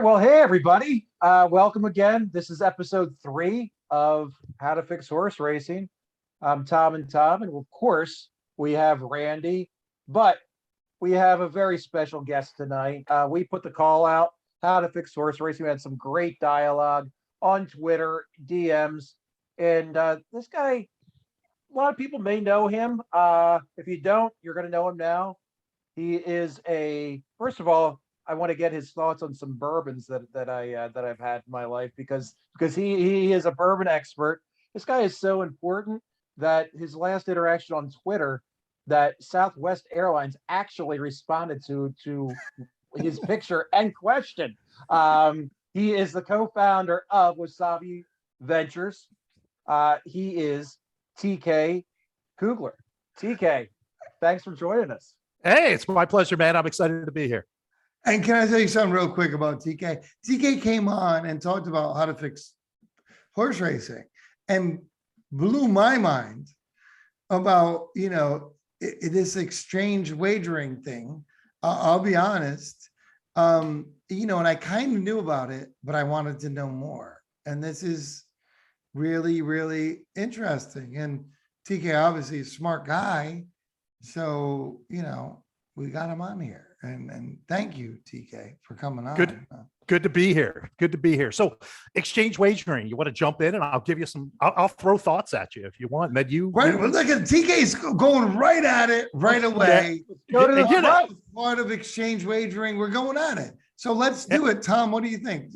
right. Well, hey, everybody. Welcome again. This is episode 3 of How to Fix Horse Racing. I'm Tom and Tom. And of course, we have Randy, but we have a very special guest tonight. We put the call out, How to Fix Horse Racing. We had some great dialogue on Twitter, DMs. And this guy, a lot of people may know him. If you don't, you're going to know him now. He is first of all, I want to get his thoughts on some bourbons that I've had in my life because he is a bourbon expert. This guy is so important that his last interaction on Twitter, that Southwest Airlines actually responded to his picture and question. He is the co-founder of Wasabi Ventures. He is TK Kugler. TK, thanks for joining us. Hey, it's my pleasure, man. I'm excited to be here. And can I tell you something real quick about TK? TK came on and talked about how to fix horse racing and blew my mind about, this exchange wagering thing. I'll be honest, and I kind of knew about it, but I wanted to know more. And this is really, really interesting. And TK obviously is a smart guy. So, we got him on here. And thank you, TK, for coming on. Good to be here. Good to be here. So exchange wagering, you want to jump in and I'll give you I'll throw thoughts at you if you want. And then right. Well, look at TK's going right at it right away. Go to the part of exchange wagering. We're going at it. So let's do it. Tom, what do you think?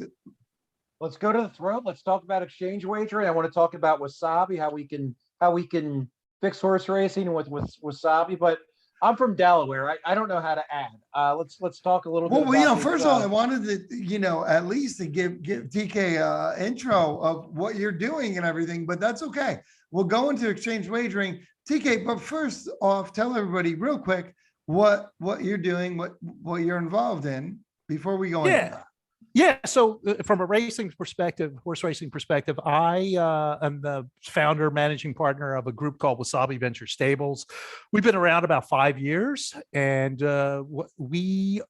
Let's go to the throat. Let's talk about exchange wagering. I want to talk about Wasabi, how we can fix horse racing with Wasabi, but I'm from Delaware. I don't know how to add. Let's talk a little bit. Well, first of all, I wanted to, at least to give TK intro of what you're doing and everything, but that's okay. We'll go into exchange wagering, TK. But first off, tell everybody real quick what you're doing, what you're involved in before we go into that. Yeah. So from a horse racing perspective, I am the founder, managing partner of a group called Wasabi Ventures Stables. We've been around about 5 years, and we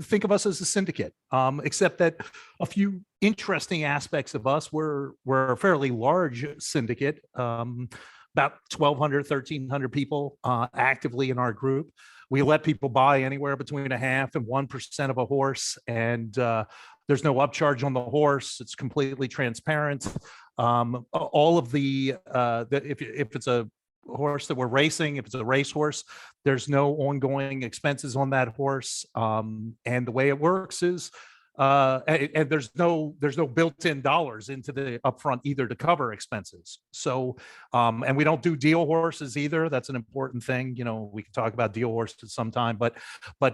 think of us as a syndicate, except that a few interesting aspects of us. We're a fairly large syndicate, about 1,200, 1,300 people actively in our group. We let people buy anywhere between 0.5% and 1% of a horse, and there's no upcharge on the horse. It's completely transparent. All of if it's a horse that we're racing, if it's a racehorse, there's no ongoing expenses on that horse. And the way it works is, and there's no built-in dollars into the upfront either to cover expenses. So, and we don't do deal horses either. That's an important thing. We can talk about deal horses sometime, but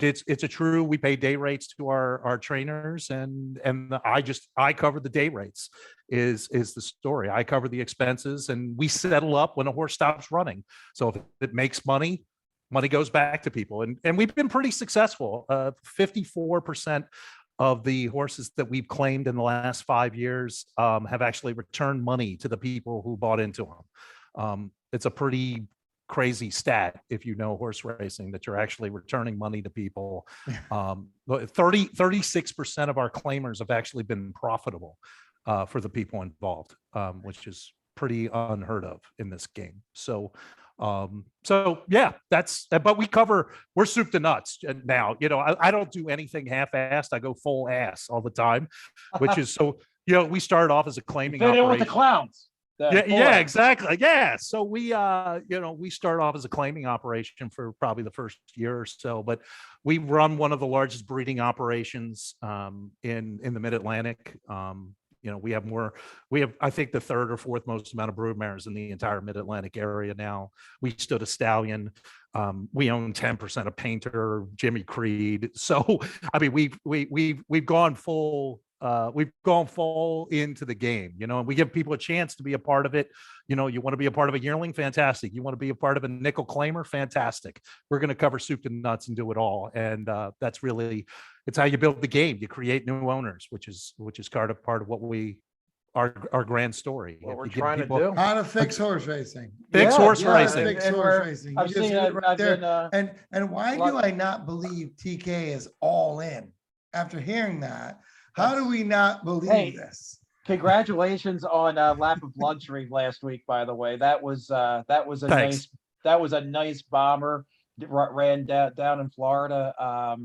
it's a true, we pay day rates to our trainers, and I cover the day rates is the story. I cover the expenses, and we settle up when a horse stops running. So if it makes money goes back to people. And we've been pretty successful. 54% of the horses that we've claimed in the last 5 years have actually returned money to the people who bought into them. It's a pretty crazy stat if you know horse racing, that you're actually returning money to people. 36% of our claimers have actually been profitable for the people involved, which is pretty unheard of in this game. So yeah, but we're soup to nuts now. I don't do anything half-assed. I go full ass all the time, which is we started off as a claiming operation. With the clowns. Yeah, exactly. Yeah. So we started off as a claiming operation for probably the first year or so, but we run one of the largest breeding operations in the Mid-Atlantic. We have, I think, the third or fourth most amount of broodmares in the entire Mid-Atlantic area now. We stood a stallion. We own 10% of Painter, Jimmy Creed. So, I mean, we've gone full into the game, and we give people a chance to be a part of it. You want to be a part of a yearling, fantastic. You want to be a part of a nickel claimer, fantastic. We're going to cover soup to nuts and do it all. And that's really, it's how you build the game. You create new owners, which is part of what our grand story. What we're trying to do. How to fix horse racing. Fix horse racing. Fix horse racing. I've seen it right there. And why do I not believe TK is all in? After hearing that, How do we not believe Hey. this? Congratulations on Lap of Luxury last week, by the way. That was a Thanks. nice bomber. Ran down in Florida.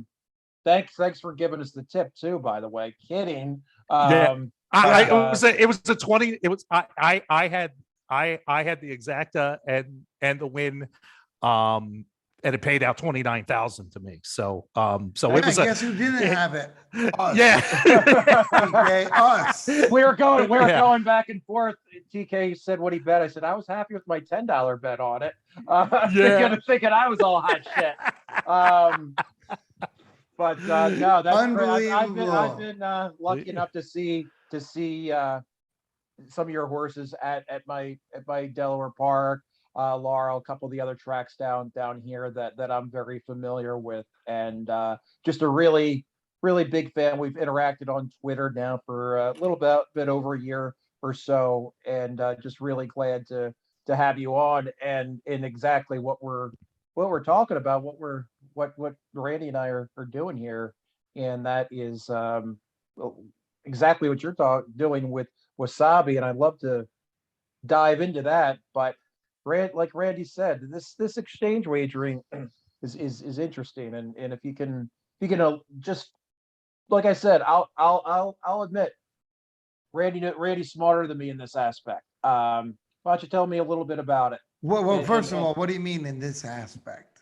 Thanks for giving us the tip too, by the way. Kidding. Yeah. But, It was a 20. It was I had the exacta and the win. And it paid out 29,000 to me. So so it was guess who didn't have it? Us. yeah. TK, us. we were Yeah. going back and forth. TK said what he bet. I said I was happy with my $10 bet on it. Yeah. Thinking I was all hot shit. But no, that's great. I've been lucky enough to see some of your horses at my Delaware Park, Laurel, a couple of the other tracks down here that I'm very familiar with, and just a really big fan. We've interacted on Twitter now for a little bit over a year or so, and just really glad to have you on and in exactly what we're talking about, what Randy and I are doing here, and that is exactly what you're doing with Wasabi, and I'd love to dive into that. But like Randy said, this exchange wagering is interesting, and if you can just like I said, I'll admit, Randy's smarter than me in this aspect. Why don't you tell me a little bit about it? Well, first of all, what do you mean in this aspect?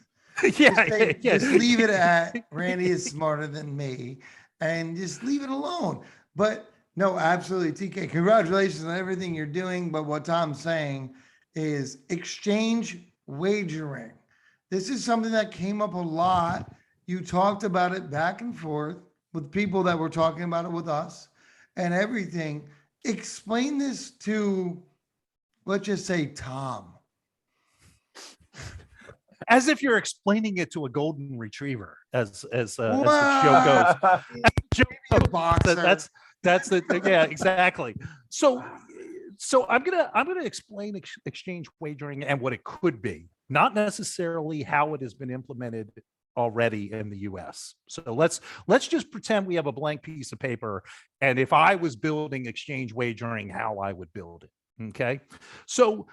Yeah. Just leave it at Randy is smarter than me and just leave it alone. But no, absolutely, TK, congratulations on everything you're doing. But what Tom's saying is exchange wagering. This is something that came up a lot. You talked about it back and forth with people that were talking about it with us and everything. Explain this to, let's just say, Tom. As if you're explaining it to a golden retriever, as the joke goes. Boxer. That's the yeah, exactly. So I'm gonna explain exchange wagering and what it could be, not necessarily how it has been implemented already in the US. So let's just pretend we have a blank piece of paper, and if I was building exchange wagering, how I would build it. Okay, so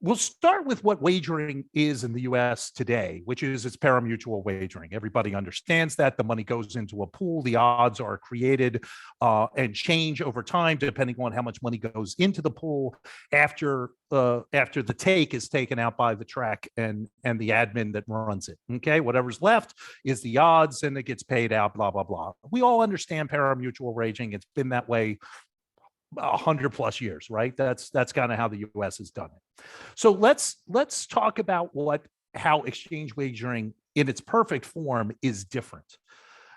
we'll start with what wagering is in the US today, which is it's pari-mutuel wagering. Everybody understands that the money goes into a pool, the odds are created and change over time depending on how much money goes into the pool after the take is taken out by the track and the admin that runs it. Okay, whatever's left is the odds and it gets paid out, blah, blah, blah. We all understand pari-mutuel wagering. It's been that way 100+ years, right? That's kind of how the US has done it. So let's talk about how exchange wagering in its perfect form is different.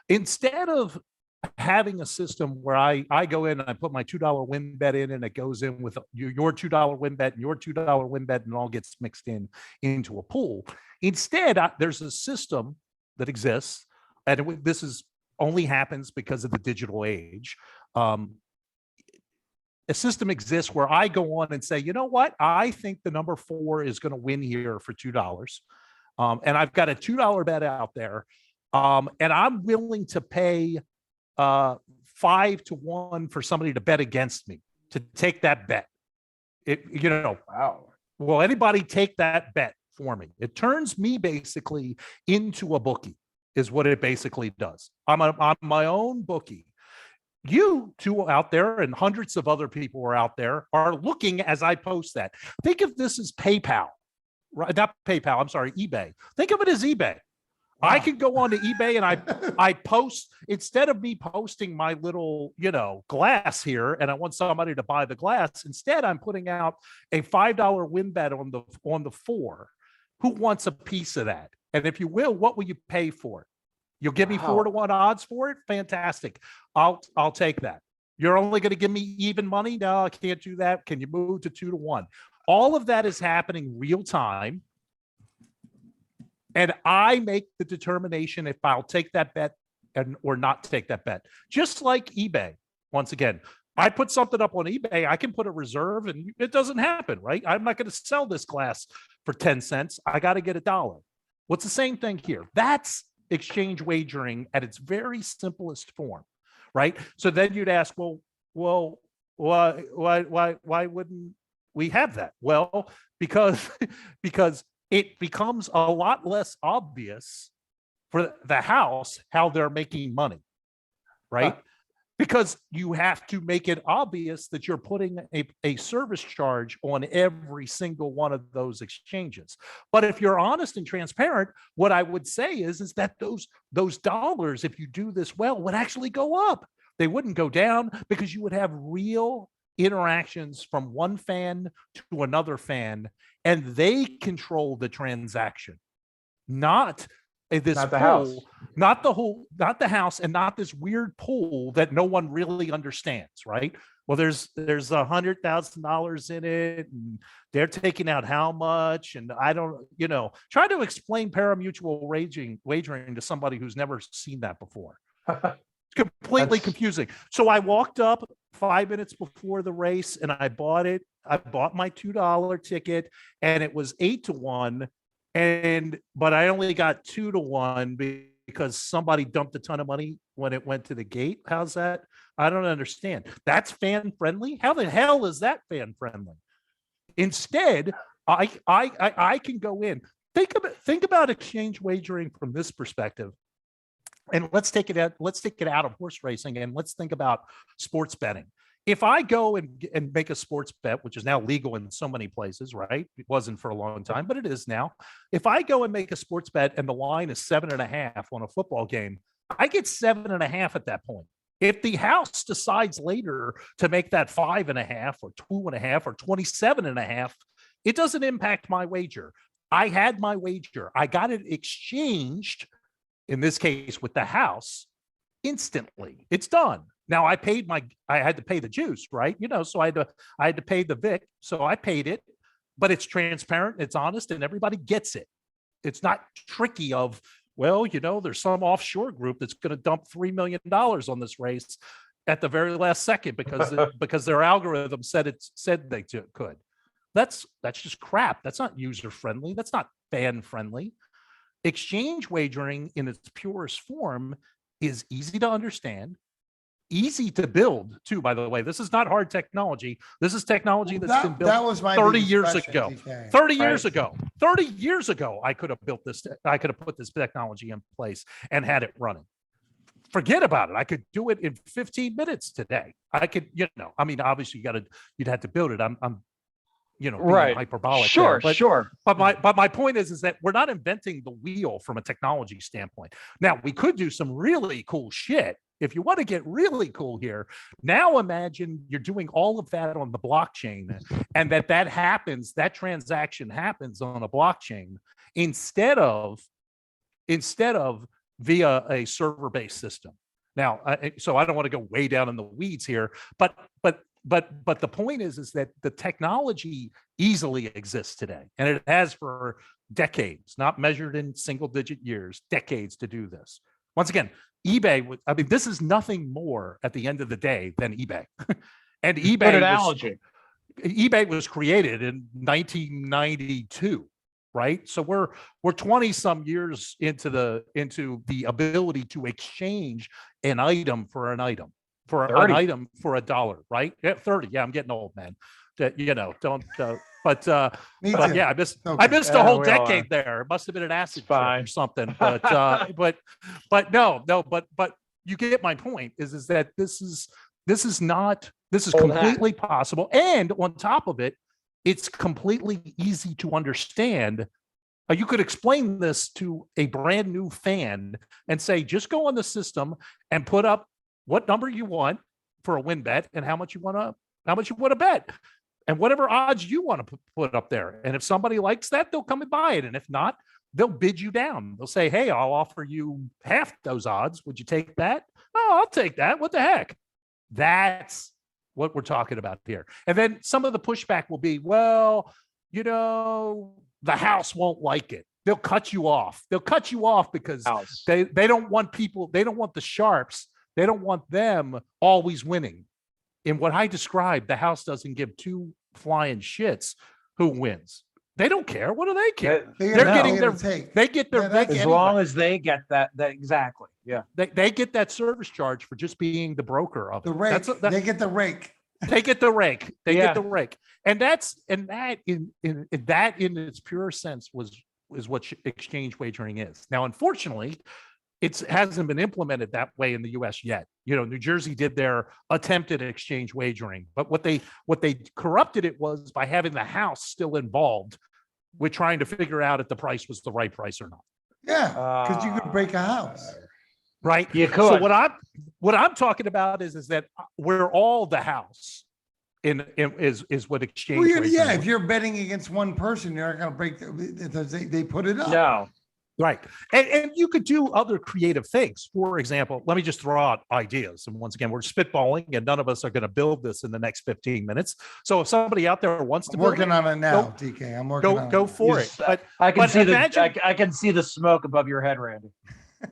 Instead of having a system where I go in and I put my $2 win bet in and it goes in with your $2 win bet and your $2 win bet and it all gets mixed into a pool. Instead, there's a system that exists, and this is only happens because of the digital age. A system exists where I go on and say, you know what? I think the number 4 is going to win here for $2. And I've got a $2 bet out there. And I'm willing to pay 5-1 for somebody to bet against me, to take that bet. Wow. Will anybody take that bet for me? It turns me basically into a bookie, is what it basically does. I'm my own bookie. You two out there and hundreds of other people are out there are looking as I post that. Think of this as PayPal, right? Not PayPal, I'm sorry, eBay. Think of it as eBay. Wow. I can go on to eBay and I post, instead of me posting my little, glass here and I want somebody to buy the glass, instead I'm putting out a $5 win bet on the 4. Who wants a piece of that? And if you will, what will you pay for it? You'll give me 4-1 odds for it? Fantastic. I'll take that. You're only going to give me even money? No, I can't do that. Can you move to 2-1? All of that is happening real time. And I make the determination if I'll take that bet or not take that bet. Just like eBay. Once again, I put something up on eBay, I can put a reserve and it doesn't happen, right? I'm not going to sell this glass for 10 cents. I got to get $1. What's the same thing here? That's exchange wagering at its very simplest form, right? So then you'd ask, well, why wouldn't we have that? Well, because because it becomes a lot less obvious for the house how they're making money, right? Because you have to make it obvious that you're putting a service charge on every single one of those exchanges. But if you're honest and transparent, what I would say is that those dollars, if you do this well, would actually go up. They wouldn't go down, because you would have real interactions from one fan to another fan, and they control the transaction, not this Not the pool, house. not the house, and not this weird pool that no one really understands, right? Well, there's $100,000 in it, and they're taking out how much, and I don't, try to explain parimutuel wagering to somebody who's never seen that before. Completely confusing. So I walked up 5 minutes before the race and I bought it. I bought my $2 ticket, and it was 8-1. But I only got 2-1 because somebody dumped a ton of money when it went to the gate. How's that? I don't understand. That's fan friendly. How the hell is that fan friendly? Instead, I can go in. Think about exchange wagering from this perspective. And let's take it out of horse racing, and let's think about sports betting. If I go and make a sports bet, which is now legal in so many places, right? It wasn't for a long time, but it is now. If I go and make a sports bet and the line is 7.5 on a football game, I get 7.5 at that point. If the house decides later to make that 5.5 or 2.5 or 27.5, it doesn't impact my wager. I had my wager. I got it exchanged, in this case with the house, instantly. It's done. Now I had to pay the juice, right? So I had to pay the Vic. So I paid it, but it's transparent, it's honest, and everybody gets it. It's not tricky of, there's some offshore group that's going to dump $3 million on this race at the very last second because their algorithm said they could. That's just crap. That's not user friendly. That's not fan friendly. Exchange wagering in its purest form is easy to understand, easy to build too, by the way. This is not hard technology. This is technology that's been built that was my 30 biggest years question, ago. TK. 30 years ago. 30 years ago, I could have built this. I could have put this technology in place and had it running. Forget about it. I could do it in 15 minutes today. I could, obviously you'd have to build it. I'm being hyperbolic. Sure, there. sure. But my point is that we're not inventing the wheel from a technology standpoint. Now, we could do some really cool shit. If you want to get really cool here, now imagine you're doing all of that on the blockchain, and that happens, that transaction happens on a blockchain instead of via a server-based system. Now, so I don't want to go way down in the weeds here, but the point is that the technology easily exists today, and it has for decades, not measured in single-digit years, decades to do this. Once again, eBay, this is nothing more at the end of the day than eBay. And eBay was created in 1992, right? So we're 20 some years into the ability to exchange an item for an item, for 30. An item for $1, right? Yeah, 30. Yeah, I'm getting old, man. But yeah, I missed a whole decade there. It must have been an acid trip or something. But you get my point. Is that this is completely possible, and on top of it, it's completely easy to understand. You could explain this to a brand new fan and say, just go on the system and put up what number you want for a win bet and how much you want to bet. And whatever odds you want to put up there. And if somebody likes that, they'll come and buy it. And if not, they'll bid you down. They'll say, hey, I'll offer you half those odds. Would you take that? Oh, I'll take that. What the heck? That's what we're talking about here. And then some of the pushback will be, well, the house won't like it. They'll cut you off. They'll cut you off because they don't want people, they don't want the sharps. They don't want them always winning. In what I described, the house doesn't give two flying shits who wins. They don't care. What do they care? They get their as long as they get that exactly. They get that service charge for just being the broker of it. The rake. They get the rake. They get the rake. They Yeah. get the rake. And that in its pure sense is what exchange wagering is. Now, unfortunately, it hasn't been implemented that way in the US yet. New Jersey did their attempted exchange wagering, but what they corrupted it was by having the house still involved with trying to figure out if the price was the right price or not. Yeah, because you could break a house. Right. You could. So what I'm talking about is that we're all the house is what exchange. Well, wagering yeah, is. if you're betting against one person, you're not going to break. They put it up. No. Right. And you could do other creative things. For example, let me just throw out ideas. And once again, we're spitballing and none of us are going to build this in the next 15 minutes. So if somebody out there wants to I'm build working on it now, TK. I'm working on it. go for it. But I can see imagine, I can see the smoke above your head, Randy.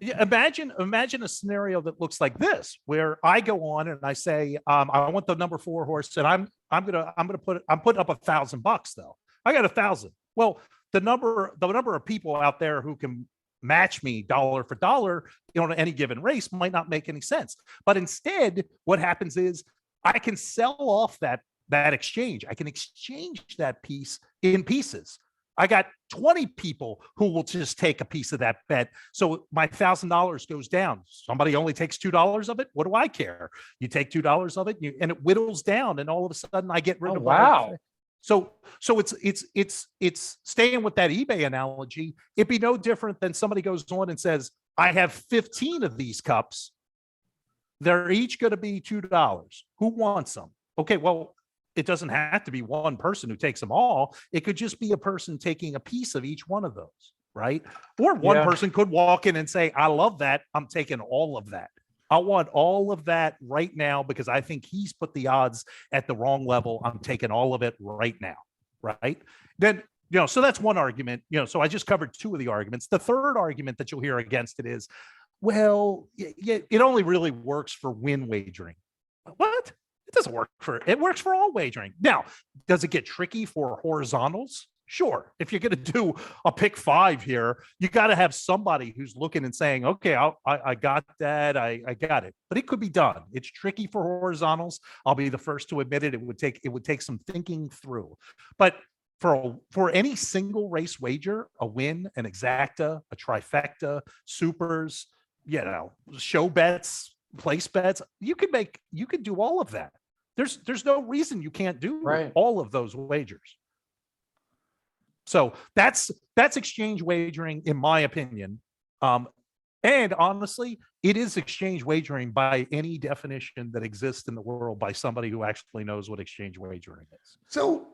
imagine a scenario that looks like this, where I go on and I say, I want the number 4 horse, and I'm putting up $1,000 though. I got 1,000. Well, the number of people out there who can match me dollar for dollar on any given race might not make any sense. But instead, what happens is I can sell off that exchange. I can exchange that piece in pieces. I got 20 people who will just take a piece of that bet. So my $1,000 goes down. Somebody only takes $2 of it. What do I care? You take $2 of it and it whittles down, and all of a sudden I get rid of wow. So it's staying with that eBay analogy. It'd be no different than somebody goes on and says, I have 15 of these cups. They're each going to be $2. Who wants them? Okay, well, it doesn't have to be one person who takes them all. It could just be a person taking a piece of each one of those, right? Or one person could walk in and say, I love that. I'm taking all of that. I want all of that right now because I think he's put the odds at the wrong level. I'm taking all of it right now, right? Then, so that's one argument. So I just covered 2 of the arguments. The third argument that you'll hear against it is, well, it only really works for win wagering. What? It doesn't work it works for all wagering. Now, does it get tricky for horizontals? Sure. If you're going to do a pick 5 here, you got to have somebody who's looking and saying, okay, I got that. I got it, but it could be done. It's tricky for horizontals. I'll be the first to admit it. It would take some thinking through, but for any single race wager, a win, an exacta, a trifecta, supers, show bets, place bets, you could do all of that. There's no reason you can't do all of those wagers. So that's exchange wagering, in my opinion. And honestly, it is exchange wagering by any definition that exists in the world by somebody who actually knows what exchange wagering is. So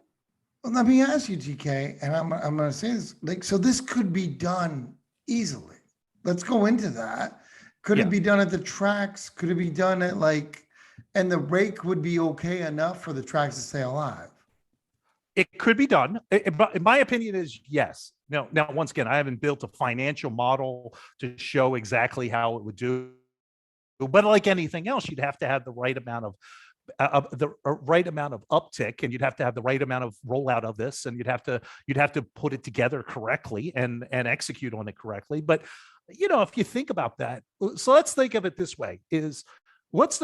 let me ask you, TK, and I'm going to say this, so this could be done easily. Let's go into that. Could it be done at the tracks? Could it be done at and the rake would be okay enough for the tracks to stay alive? It could be done. In my opinion is yes. Now, once again, I haven't built a financial model to show exactly how it would do. But like anything else, you'd have to have the right amount of uptick, and you'd have to have the right amount of rollout of this, and you'd have to put it together correctly and execute on it correctly. But if you think about that, so let's think of it this way: let's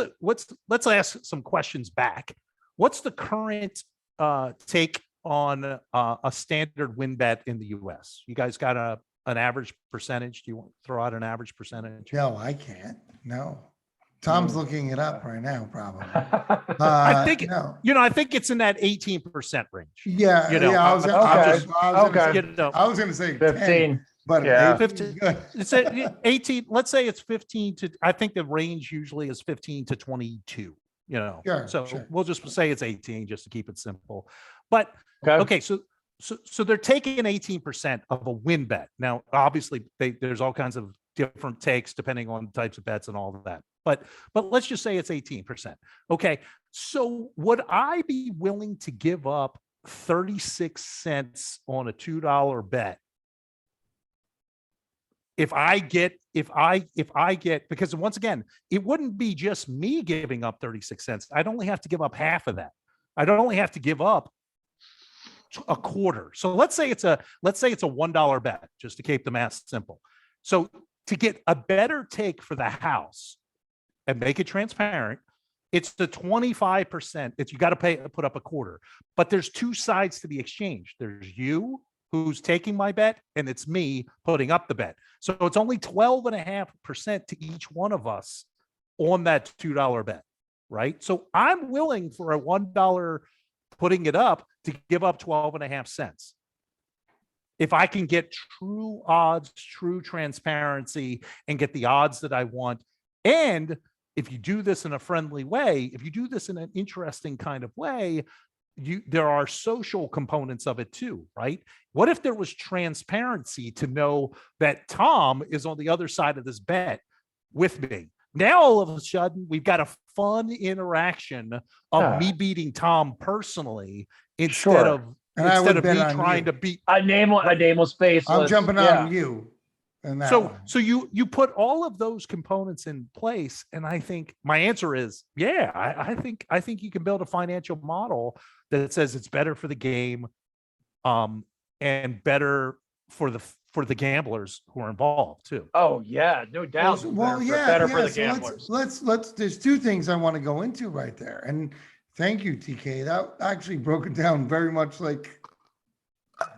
ask some questions back. What's the current take on a standard win bet in the US? You guys got an average percentage? Do you want to throw out an average percentage? No, I can't. No. Tom's looking it up right now, probably. I think no. I think it's in that 18% range. Yeah, I was going to say 15. 10, but 15. It's 18. Let's say it's 15 to. I think the range usually is 15 to 22. Sure. We'll just say it's 18 just to keep it simple. But okay, so they're taking 18% of a win bet. Now, obviously, there's all kinds of different takes depending on types of bets and all of that. But let's just say it's 18%. Okay, so would I be willing to give up 36 cents on a $2 bet if I get, because once again, it wouldn't be just me giving up 36 cents. I'd only have to give up half of that. I'd only have to give up a quarter. So let's say it's a $1 bet, just to keep the math simple. So to get a better take for the house and make it transparent, it's the 25%. It's you got to put up a quarter. But there's two sides to the exchange. There's you who's taking my bet, and it's me putting up the bet. So it's only 12.5% to each one of us on that $2 bet, right? So I'm willing for a $1 putting it up to give up 12.5 cents. If I can get true odds, true transparency, and get the odds that I want. And if you do this in a friendly way, if you do this in an interesting kind of way, there are social components of it too, right? What if there was transparency to know that Tom is on the other side of this bet with me? Now, all of a sudden, we've got a fun interaction of me beating Tom personally instead of me trying to beat a nameless faceless. I'm jumping on you. So you put all of those components in place, and I think my answer is I think you can build a financial model that says it's better for the game, and better for the gamblers who are involved too. Oh yeah, no doubt. Better for the gamblers. Let's. There's two things I want to go into right there, and thank you, TK. That actually broke it down very much like.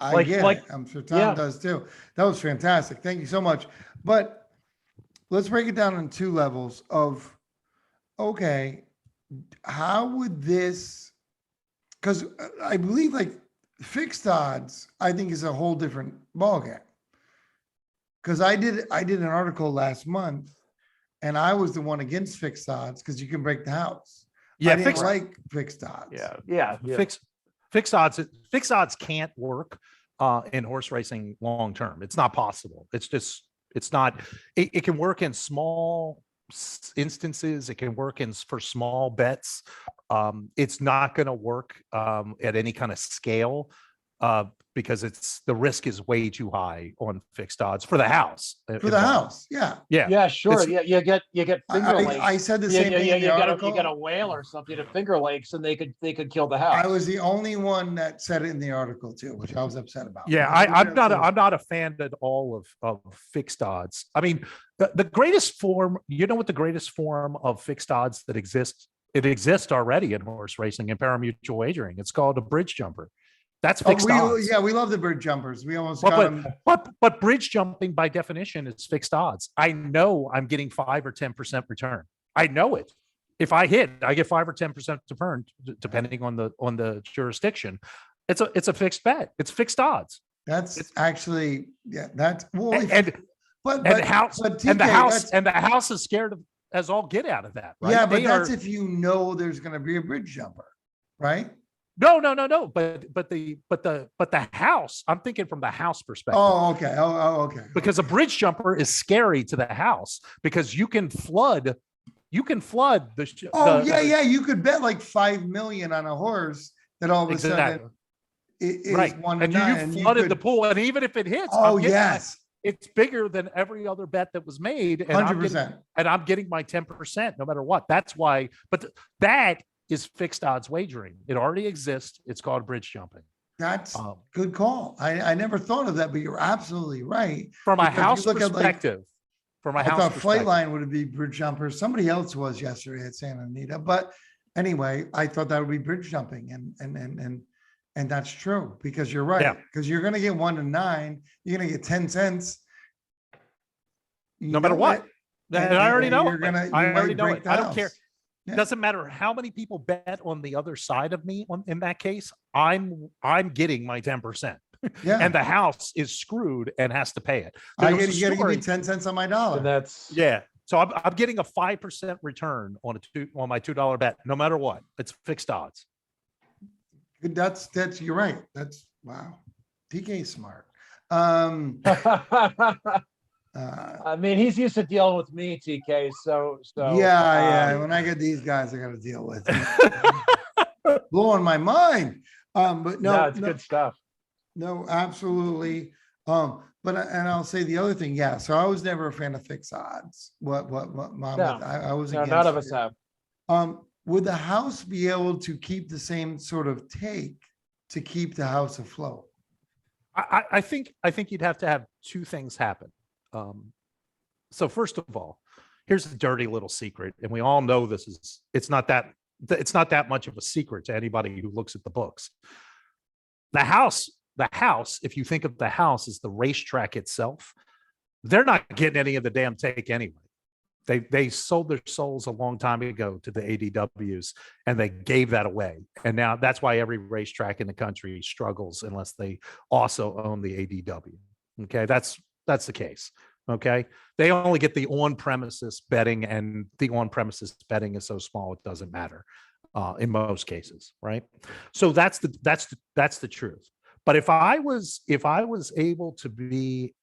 I get it. I'm sure Tom does too. That was fantastic. Thank you so much. But let's break it down on two levels of, okay, how would this, because I believe like fixed odds, I think is a whole different ballgame. Because I did an article last month and I was the one against fixed odds because you can break the house. Yeah, I didn't like fixed odds. Yeah. Fixed odds can't work in horse racing long term. It's not possible. It's not. It can work in small instances. It can work for small bets. It's not going to work at any kind of scale because the risk is way too high on fixed odds for the house. Yeah, sure. You get finger lakes. I said the same thing. You got a whale or something to finger lakes, and they could kill the house. I was the only one that said it in the article too, which I was upset about. Yeah, I'm not a fan at all of fixed odds. I mean, the greatest form. You know what the greatest form of fixed odds that exists? It exists already in horse racing and parimutuel wagering. It's called a bridge jumper. That's fixed odds. Yeah, we love the bridge jumpers. We almost got them. But bridge jumping by definition is fixed odds. I know I'm getting 5 or 10% return. I know it. If I hit, I get 5 or 10% return, depending on the jurisdiction. It's a fixed bet. It's fixed odds. That's actually That's well. The house is scared of as all get out of that. Right? Yeah, but that's if you know there's going to be a bridge jumper, right? No. But the house, I'm thinking from the house perspective. Oh, okay. Okay. Because a bridge jumper is scary to the house because you can flood the. You could bet like 5 million on a horse that all of a sudden it is right. And you flooded the pool, and even if it hits, it's bigger than every other bet that was made. And 100%. I'm getting my 10% no matter what. That's why. But that is fixed odds wagering. It already exists. It's called bridge jumping. That's good call. I never thought of that, but you're absolutely right. From a house perspective. I thought Flightline would be bridge jumpers. Somebody else was yesterday at Santa Anita. But anyway, I thought that would be bridge jumping. And that's true because you're right. Because you're going to get 1 to 9. You're going to get 10 cents. No matter what. And I already know. I already know it. I don't care. Yeah. Doesn't matter how many people bet on the other side of me in that case, I'm getting my 10%. Yeah. And the house is screwed and has to pay it. You got to give me 10 cents on my dollar. And so I'm getting a 5% return on my $2 bet, no matter what. It's fixed odds. That's you're right. That's wow. TK is smart. I mean, he's used to dealing with me, TK. So When I get these guys, I got to deal with blowing my mind. But it's good stuff. No, absolutely. But I'll say the other thing. Yeah. So I was never a fan of fixed odds. What, Mom? No, I was. No, none of us have. Would the house be able to keep the same sort of take to keep the house afloat? I think you'd have to have two things happen. So first of all, here's a dirty little secret, and we all know this is it's not that much of a secret to anybody who looks at the books. The house, if you think of the house as the racetrack itself, they're not getting any of the damn take anyway. They sold their souls a long time ago to the ADWs, and they gave that away. And now that's why every racetrack in the country struggles unless they also own the ADW. Okay, that's the case. Okay, they only get the on-premises betting, and the on-premises betting is so small it doesn't matter in most cases, right? So that's the truth. But if I was able to be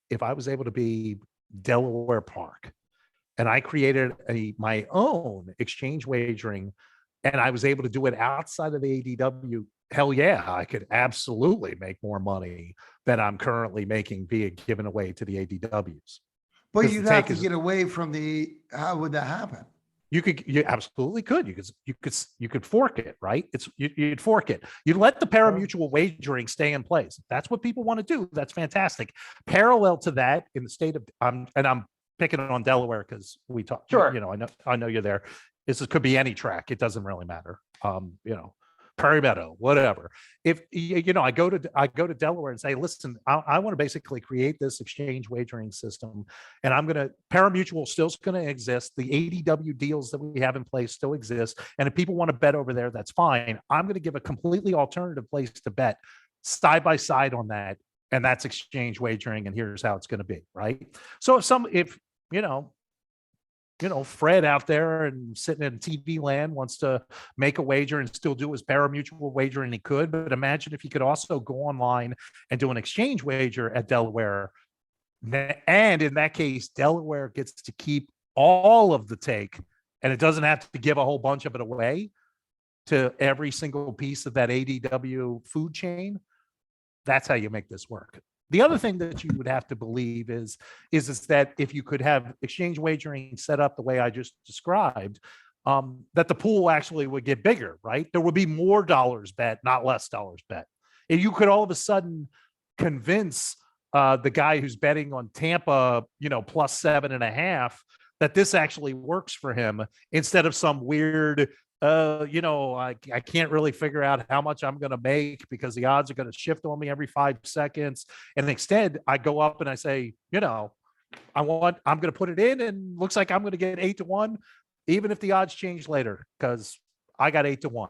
Delaware Park, and I created my own exchange wagering, and I was able to do it outside of the ADW, hell yeah, I could absolutely make more money than I'm currently making via giving away to the ADWs. But you'd have to get away from how would that happen? You absolutely could. You could fork it, right? You'd fork it. You'd let the pari-mutuel wagering stay in place. If that's what people want to do, that's fantastic. Parallel to that, in the state of and I'm picking on Delaware because we talk. Sure. I know you're there. This could be any track. It doesn't really matter. Prairie Meadow, whatever. If I go to Delaware and say, listen, I want to basically create this exchange wagering system, and pari-mutuel still's going to exist. The ADW deals that we have in place still exist, and if people want to bet over there, that's fine. I'm going to give a completely alternative place to bet side by side on that, and that's exchange wagering, and here's how it's going to be, right? So if Fred out there and sitting in TV land wants to make a wager and still do his pari-mutuel wager, and he could, but imagine if he could also go online and do an exchange wager at Delaware. And in that case, Delaware gets to keep all of the take, and it doesn't have to give a whole bunch of it away to every single piece of that ADW food chain. That's how you make this work. The other thing that you would have to believe is that if you could have exchange wagering set up the way I just described, that the pool actually would get bigger, right? There would be more dollars bet, not less dollars bet. And you could all of a sudden convince the guy who's betting on Tampa, plus 7.5, that this actually works for him instead of some weird I can't really figure out how much I'm going to make because the odds are going to shift on me every 5 seconds. And instead, I go up and I say, I'm going to put it in, and looks like I'm going to get 8-1, even if the odds change later, because I got 8-1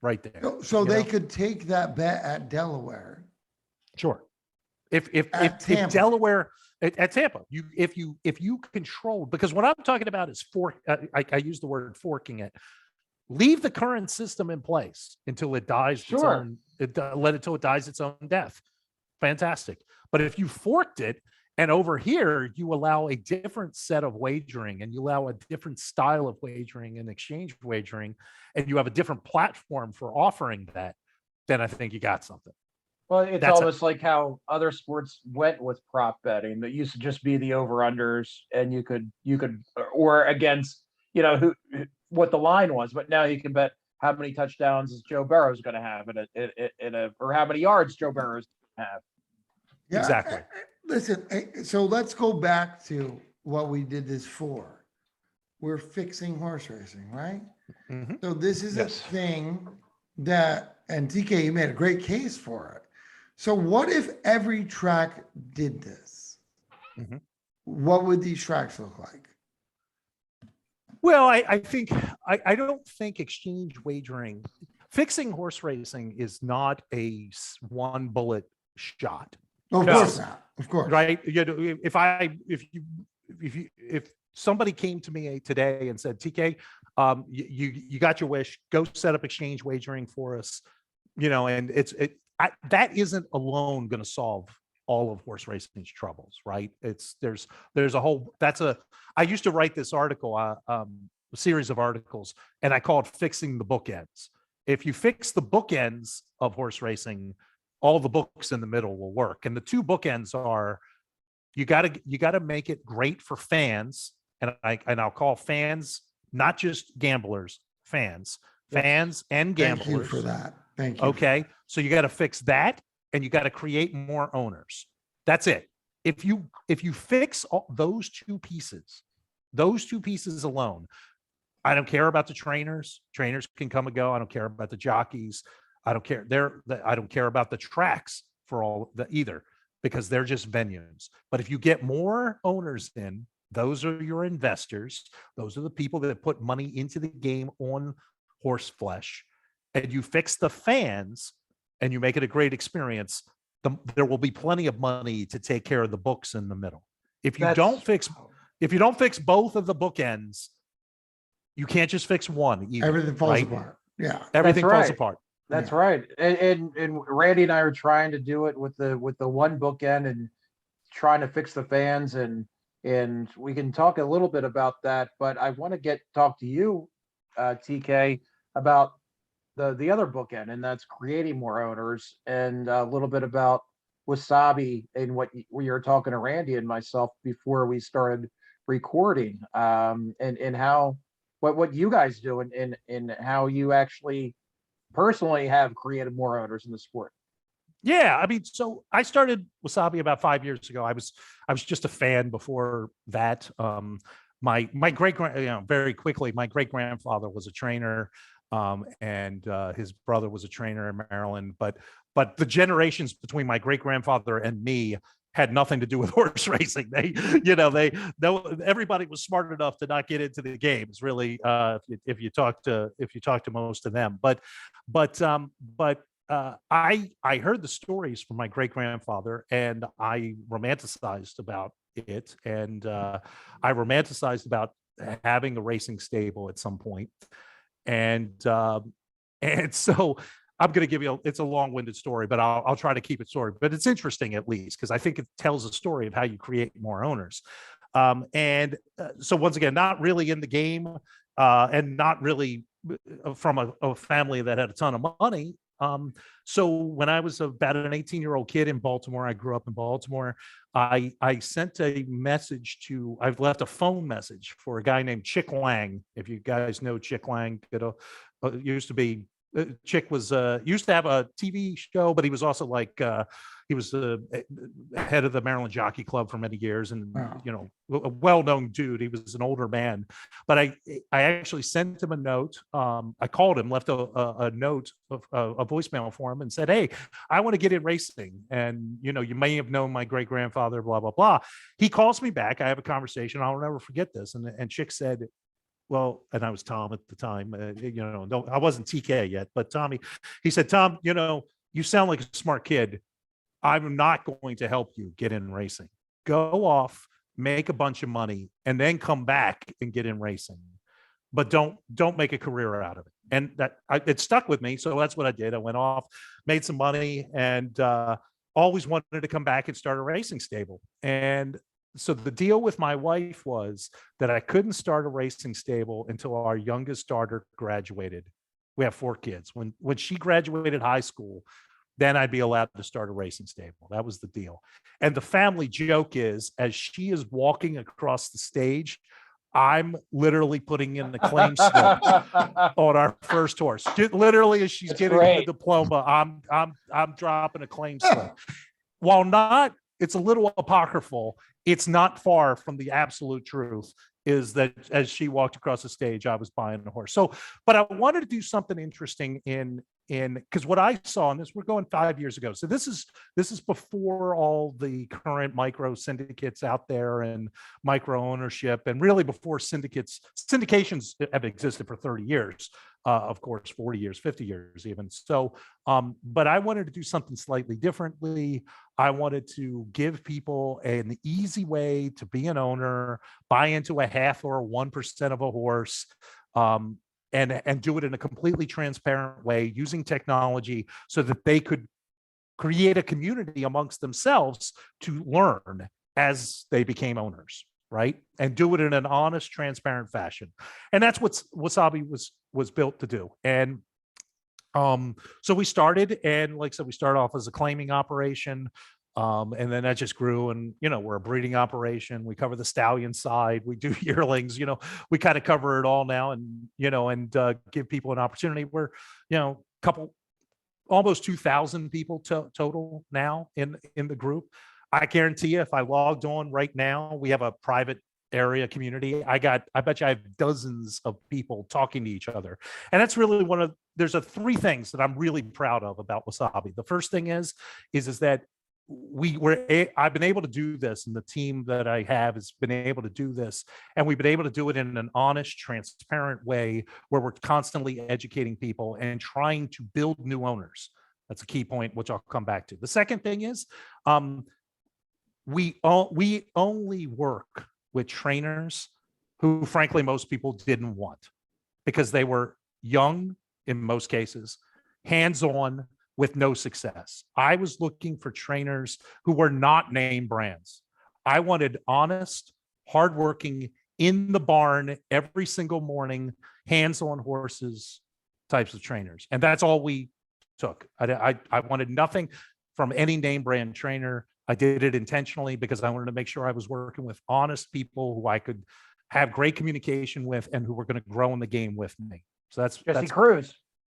right there. So they could take that bet at Delaware. Sure. If Delaware at Tampa, if you control, because what I'm talking about is I use the word forking it. Leave the current system in place until it dies. Sure. Let it till it dies its own death. Fantastic. But if you forked it, and over here you allow a different set of wagering, and you allow a different style of wagering and exchange wagering, and you have a different platform for offering that, then I think you got something. Well, it's almost like how other sports went with prop betting. That used to just be the over-unders, and you could or against what the line was, but now you can bet how many touchdowns is Joe Burrow's going to have or how many yards Joe Burrow's going to have. Yeah, exactly. Listen, so let's go back to what we did this for. We're fixing horse racing, right? Mm-hmm. So this is a thing that, and TK, you made a great case for it. So what if every track did this? Mm-hmm. What would these tracks look like? Well, I think I don't think exchange wagering, fixing horse racing is not a one bullet shot. Of course not. Of course. Right. If somebody came to me today and said, TK, you got your wish, go set up exchange wagering for us, and that isn't alone going to solve all of horse racing's troubles, right? There's a whole, I used to write this article, a series of articles, and I called Fixing the Bookends. If you fix the bookends of horse racing, all the books in the middle will work. And the two bookends are, you got to make it great for fans, and I'll call fans not just gamblers, fans and gamblers. Thank you for that. Thank you. Okay, so you got to fix that, and you got to create more owners. That's it. if you fix those two pieces alone, I don't care about the trainers. Trainers can come and go. I don't care about the jockeys. I don't care. I don't care about the tracks for all the either, because they're just venues. But if you get more owners in, those are your investors. Those are the people that put money into the game on horse flesh, and you fix the fans and you make it a great experience. There will be plenty of money to take care of the books in the middle. If you don't fix both of the bookends, you can't just fix one either. Everything falls right? apart. Yeah. Everything That's falls right. apart. That's Yeah. right. And Randy and I are trying to do it with the one bookend and trying to fix the fans, and we can talk a little bit about that, but I want to talk to you, TK, about the other bookend, and that's creating more owners, and a little bit about Wasabi and what we were talking to Randy and myself before we started recording, and how what you guys do, and how you actually personally have created more owners in the sport. Yeah, I mean, so I started Wasabi about 5 years ago. I was just a fan before that. My great very quickly, my great grandfather was a trainer, and his brother was a trainer in Maryland. But the generations between my great grandfather and me had nothing to do with horse racing. Everybody was smart enough to not get into the games. Really, if you talk to most of them, I heard the stories from my great grandfather, and I romanticized about it, and I romanticized about having a racing stable at some point, and so I'm going to give you it's a long-winded story, but I'll try to keep it short. But it's interesting at least because I think it tells a story of how you create more owners. So once again, not really in the game, and not really from a family that had a ton of money. So when I was about an 18-year-old kid in Baltimore, I grew up in Baltimore. I sent a message I've left a phone message for a guy named Chick Lang. If you guys know Chick Lang, used to be Chick was used to have a TV show, but he was also he was the head of the Maryland Jockey Club for many years, and Wow. a well-known dude. He was an older man, but I actually sent him a note. I called him, left a note of a voicemail for him, and said, "Hey, I want to get in racing, and you may have known my great grandfather, blah blah blah." He calls me back. I have a conversation. I'll never forget this. And Chick said, well, and I was Tom at the time, no, I wasn't TK yet, but Tommy, he said, "Tom, you sound like a smart kid. I'm not going to help you get in racing. Go off, make a bunch of money, and then come back and get in racing. But don't make a career out of it." And it stuck with me. So that's what I did. I went off, made some money, and always wanted to come back and start a racing stable. And so the deal with my wife was that I couldn't start a racing stable until our youngest daughter graduated. We have 4 kids. When she graduated high school, then I'd be allowed to start a racing stable. That was the deal. And the family joke is, as she is walking across the stage, I'm literally putting in the claim slip on our first horse. Literally, as she's getting the diploma, I'm dropping a claim slip. While not, it's a little apocryphal. It's not far from the absolute truth, is that as she walked across the stage, I was buying a horse. So, but I wanted to do something interesting because what I saw in this, we're going 5 years ago. So this is before all the current micro syndicates out there and micro ownership, and really before syndications have existed for 30 years, of course, 40 years, 50 years even. So, but I wanted to do something slightly differently. I wanted to give people an easy way to be an owner, buy into a 0.5 or 1% of a horse, and do it in a completely transparent way using technology so that they could create a community amongst themselves to learn as they became owners, right? And do it in an honest, transparent fashion. And that's what Wasabi was built to do. And so we started, and like I said, we started off as a claiming operation. And then that just grew, and we're a breeding operation. We cover the stallion side. We do yearlings. We kind of cover it all now, and give people an opportunity. We're almost 2,000 people total now in the group. I guarantee you, if I logged on right now, we have a private area community. I bet you I have dozens of people talking to each other. And that's really there's three things that I'm really proud of about Wasabi. The first thing is that I've been able to do this, and the team that I have has been able to do this, and we've been able to do it in an honest, transparent way where we're constantly educating people and trying to build new owners. That's a key point, which I'll come back to. The second thing is we only work with trainers who, frankly, most people didn't want, because they were young in most cases, hands-on, with no success. I was looking for trainers who were not name brands. I wanted honest, hardworking, in the barn every single morning, hands-on horses types of trainers. And that's all we took. I wanted nothing from any name brand trainer. I did it intentionally because I wanted to make sure I was working with honest people who I could have great communication with and who were going to grow in the game with me. So Jesse Cruz.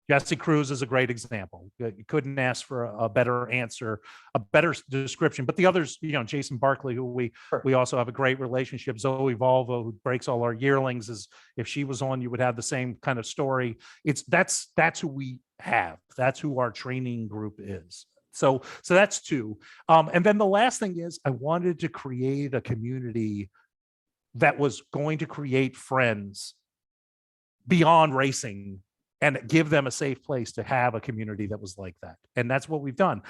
Jesse Cruz is a great example. You couldn't ask for a better answer, a better description. But the others, Jason Barkley, who we also have a great relationship. Zoe Volvo, who breaks all our yearlings, is, if she was on, you would have the same kind of story. That's who we have. That's who our training group is. So that's two. And then the last thing is, I wanted to create a community that was going to create friends beyond racing and give them a safe place to have a community that was like that. And that's what we've done.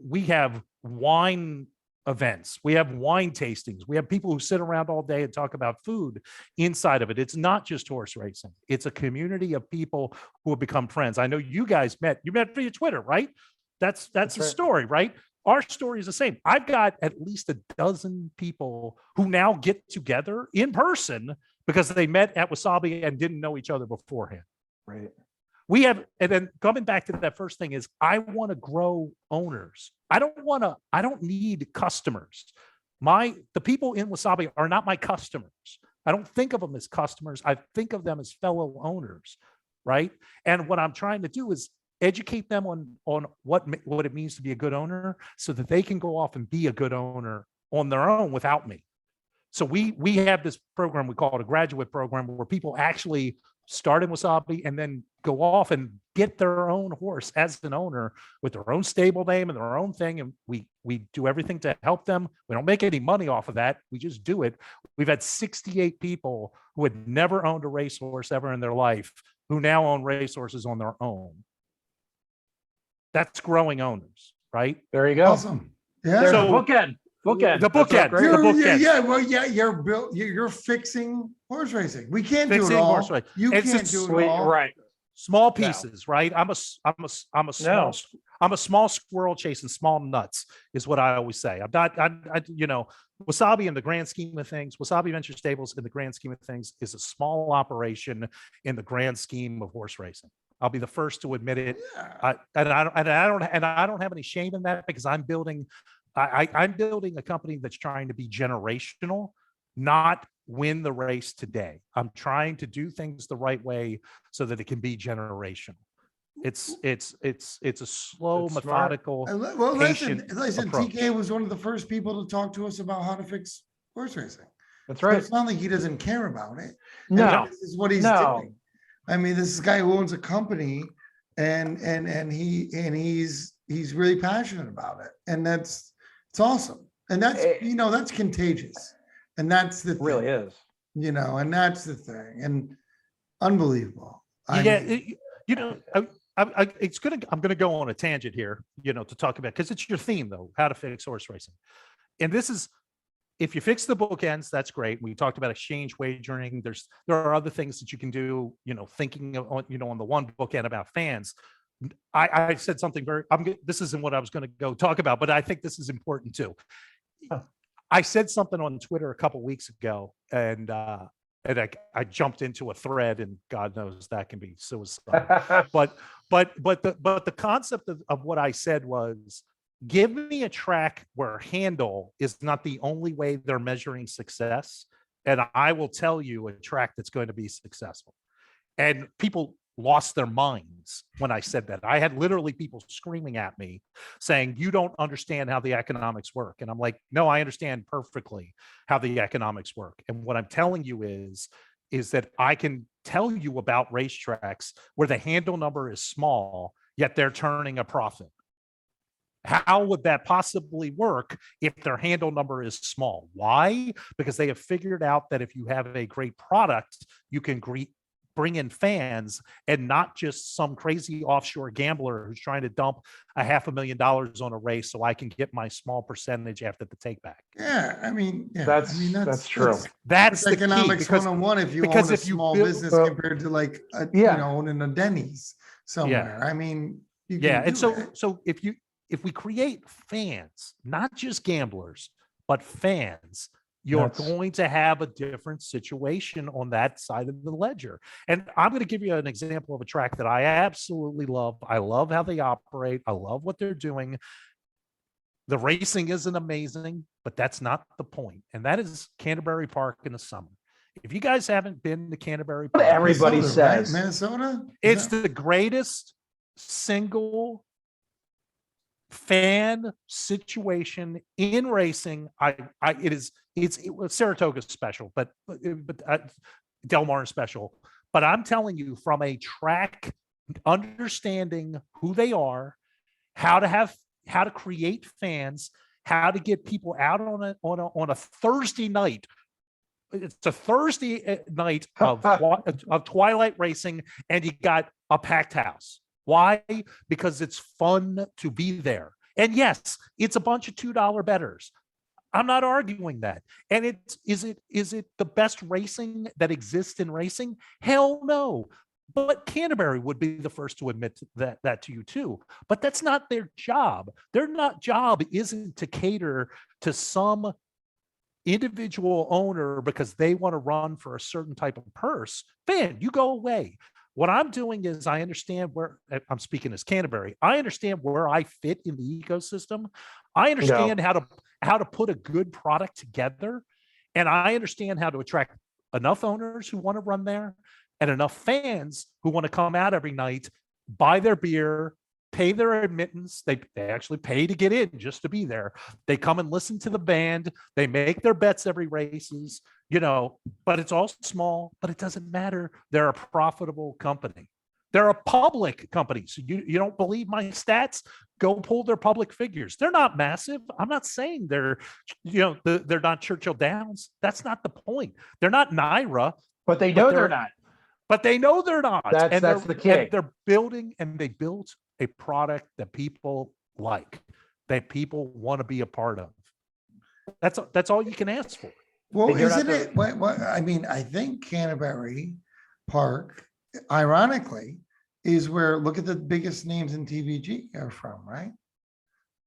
We have wine events. We have wine tastings. We have people who sit around all day and talk about food inside of it. It's not just horse racing. It's a community of people who have become friends. I know you guys met via Twitter, right? That's the right story, right? Our story is the same. I've got at least a dozen people who now get together in person because they met at Wasabi and didn't know each other beforehand. Right. And then coming back to that first thing is, I want to grow owners. I don't need customers. The people in Wasabi are not my customers. I don't think of them as customers. I think of them as fellow owners, right? And what I'm trying to do is educate them on what it means to be a good owner, so that they can go off and be a good owner on their own without me. So we have this program, we call it a graduate program, where people actually start in Wasabi and then go off and get their own horse as an owner with their own stable name and their own thing. And we do everything to help them. We don't make any money off of that. We just do it. We've had 68 people who had never owned a racehorse ever in their life, who now own racehorses on their own. That's growing owners, right? There you go. Awesome. Yeah. There's the bookend. The bookend. You're fixing horse racing. We can't Fixing do it all. horse racing. You It's can't just do it all. Right. Small pieces, right? I'm a small squirrel chasing small nuts, is what I always say. Wasabi in the grand scheme of things, Wasabi Ventures Stables in the grand scheme of things is a small operation in the grand scheme of horse racing. I'll be the first to admit it. Yeah. I don't have any shame in that, because I'm building a company that's trying to be generational, not win the race today. I'm trying to do things the right way so that it can be generational. It's a slow, That's methodical, Well, listen, approach. TK was one of the first people to talk to us about how to fix horse racing. That's So right. it's not like he doesn't care about it. And No. this is what he's No. doing. I mean, this is a guy who owns a company, and he's really passionate about it, and it's awesome, and that's contagious, and that's the It really is. and that's the thing, and unbelievable. I'm going to go on a tangent here, to talk about, because it's your theme though, how to fix horse racing. And this is, if you fix the bookends, that's great. We talked about exchange wagering. There are other things that you can do, thinking of, on the one bookend about fans. I said something this isn't what I was going to go talk about, but I think this is important too. Oh. I said something on Twitter a couple weeks ago, and I jumped into a thread, and God knows that can be suicide. But the concept of what I said was, give me a track where handle is not the only way they're measuring success, and I will tell you a track that's going to be successful. And people lost their minds when I said that. I had literally people screaming at me saying, you don't understand how the economics work. And I'm like, no, I understand perfectly how the economics work. And what I'm telling you is that I can tell you about racetracks where the handle number is small, yet they're turning a profit. How would that possibly work if their handle number is small? Why? Because they have figured out that if you have a great product, you can bring in fans and not just some crazy offshore gambler who's trying to dump $500,000 on a race so I can get my small percentage after the take back. Yeah, I mean, That's true. That's the economics key, because 101 if you because own a if you small build- business Well, compared to like, yeah. owning a Denny's somewhere. I mean, you yeah, can and do it. so if we create fans, not just gamblers, but fans, you're That's- going to have a different situation on that side of the ledger. And I'm going to give you an example of a track that I absolutely love. I love how they operate. I love what they're doing. The racing isn't amazing, but that's not the point. And that is Canterbury Park in the summer. If you guys haven't been to Canterbury What Park, everybody Minnesota, right? says. Minnesota? it's the greatest single fan situation in racing. It was Saratoga's special, but Del Mar special. But I'm telling you, from a track, understanding who they are, how to create fans, how to get people out on a Thursday night. It's a Thursday night of twilight racing, and you got a packed house. Why? Because it's fun to be there. And yes, it's a bunch of $2 bettors. I'm not arguing that. And is it the best racing that exists in racing? Hell no. But Canterbury would be the first to admit that to you too. But that's not their job. Their job isn't to cater to some individual owner because they want to run for a certain type of purse. Fan, you go away. What I'm doing is I understand where I'm speaking as Canterbury. I understand where I fit in the ecosystem. I understand how to put a good product together. And I understand how to attract enough owners who want to run there and enough fans who want to come out every night, buy their beer, pay their admittance. They actually pay to get in just to be there. They come and listen to the band. They make their bets every races, but it's all small, but it doesn't matter. They're a profitable company. They're a public company. So you don't believe my stats? Go pull their public figures. They're not massive. I'm not saying they're not Churchill Downs. That's not the point. They're not Naira. But they know they're not. But they know they're not. That's the key. And they're building, and they built a product that people like, that people want to be a part of. That's all you can ask for. Well, And you're not isn't it? What I mean, I think Canterbury Park, ironically, is where look at the biggest names in TVG are from, right?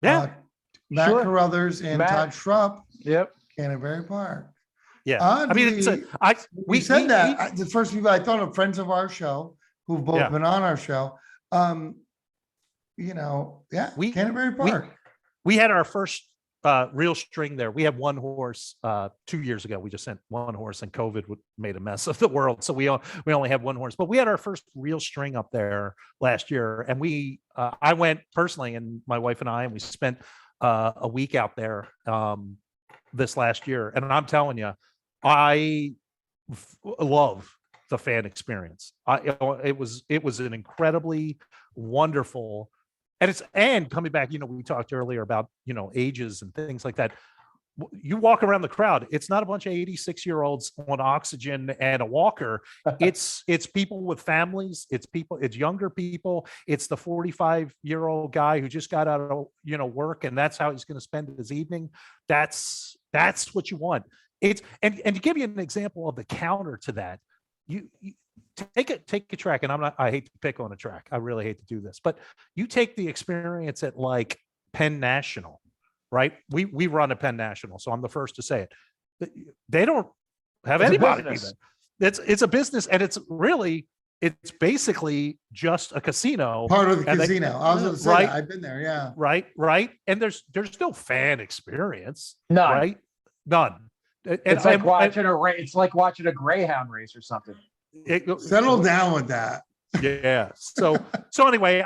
Yeah. Matt Sure. Carruthers and Matt. Todd Schrupp, Yep. Canterbury Park. Yeah. I mean, We said that the first people I thought of friends of our show who've both been on our show. Canterbury Park. We had our first real string there. We had one horse 2 years ago. We just sent one horse, and COVID made a mess of the world, so we only had one horse. But we had our first real string up there last year, and I went personally, and my wife and we spent a week out there this last year, and I'm telling you, I love the fan experience. It was an incredibly wonderful. And coming back, we talked earlier about, ages and things like that. You walk around the crowd, it's not a bunch of 86-year-olds on oxygen and a walker. It's people with families. It's younger people. It's the 45-year-old guy who just got out of, work, and that's how he's going to spend his evening. That's what you want. And to give you an example of the counter to that, you take a track, and I hate to pick on a track. I really hate to do this, but you take the experience at like Penn National, right? We run a Penn National, so I'm the first to say it. They don't have anybody even. It's a business, and it's basically just a casino. Part of the casino. I was going to say right? that. I've been there, yeah. Right. And there's no fan experience. None. Right? None. It's like watching a race. It's like watching a greyhound race or something. Settle down with that. Yeah. So anyway,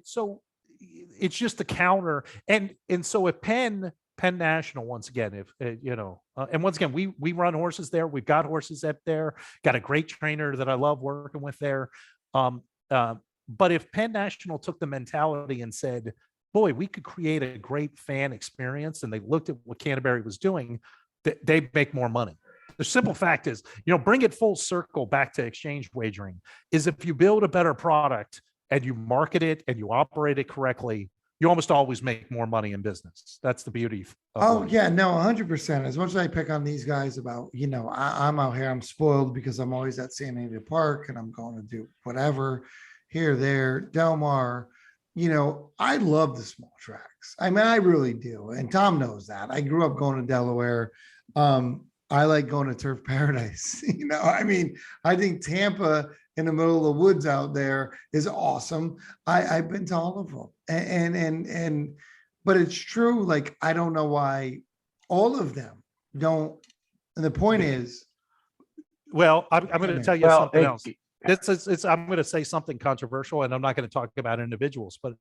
so it's just a counter. And so if Penn National, once again, if and once again, we run horses there. We've got horses up there, got a great trainer that I love working with there. Um, but if Penn National took the mentality and said, boy, we could create a great fan experience, and they looked at what Canterbury was doing, they make more money. The simple fact is, bring it full circle back to exchange wagering, is if you build a better product and you market it and you operate it correctly, you almost always make more money in business. That's the beauty of Oh wagering. yeah, no, 100%. As much as I pick on these guys about, I'm out here, I'm spoiled because I'm always at San Diego Park and I'm going to do whatever here, there, Del Mar. I love the small tracks. I mean, I really do. And Tom knows that. I grew up going to Delaware. I like going to Turf Paradise. I mean, I think Tampa in the middle of the woods out there is awesome. I've been to all of them. And but it's true. Like, I don't know why all of them don't. And the point is, Well, I'm going to tell you Well, something else. I'm going to say something controversial, and I'm not going to talk about individuals, but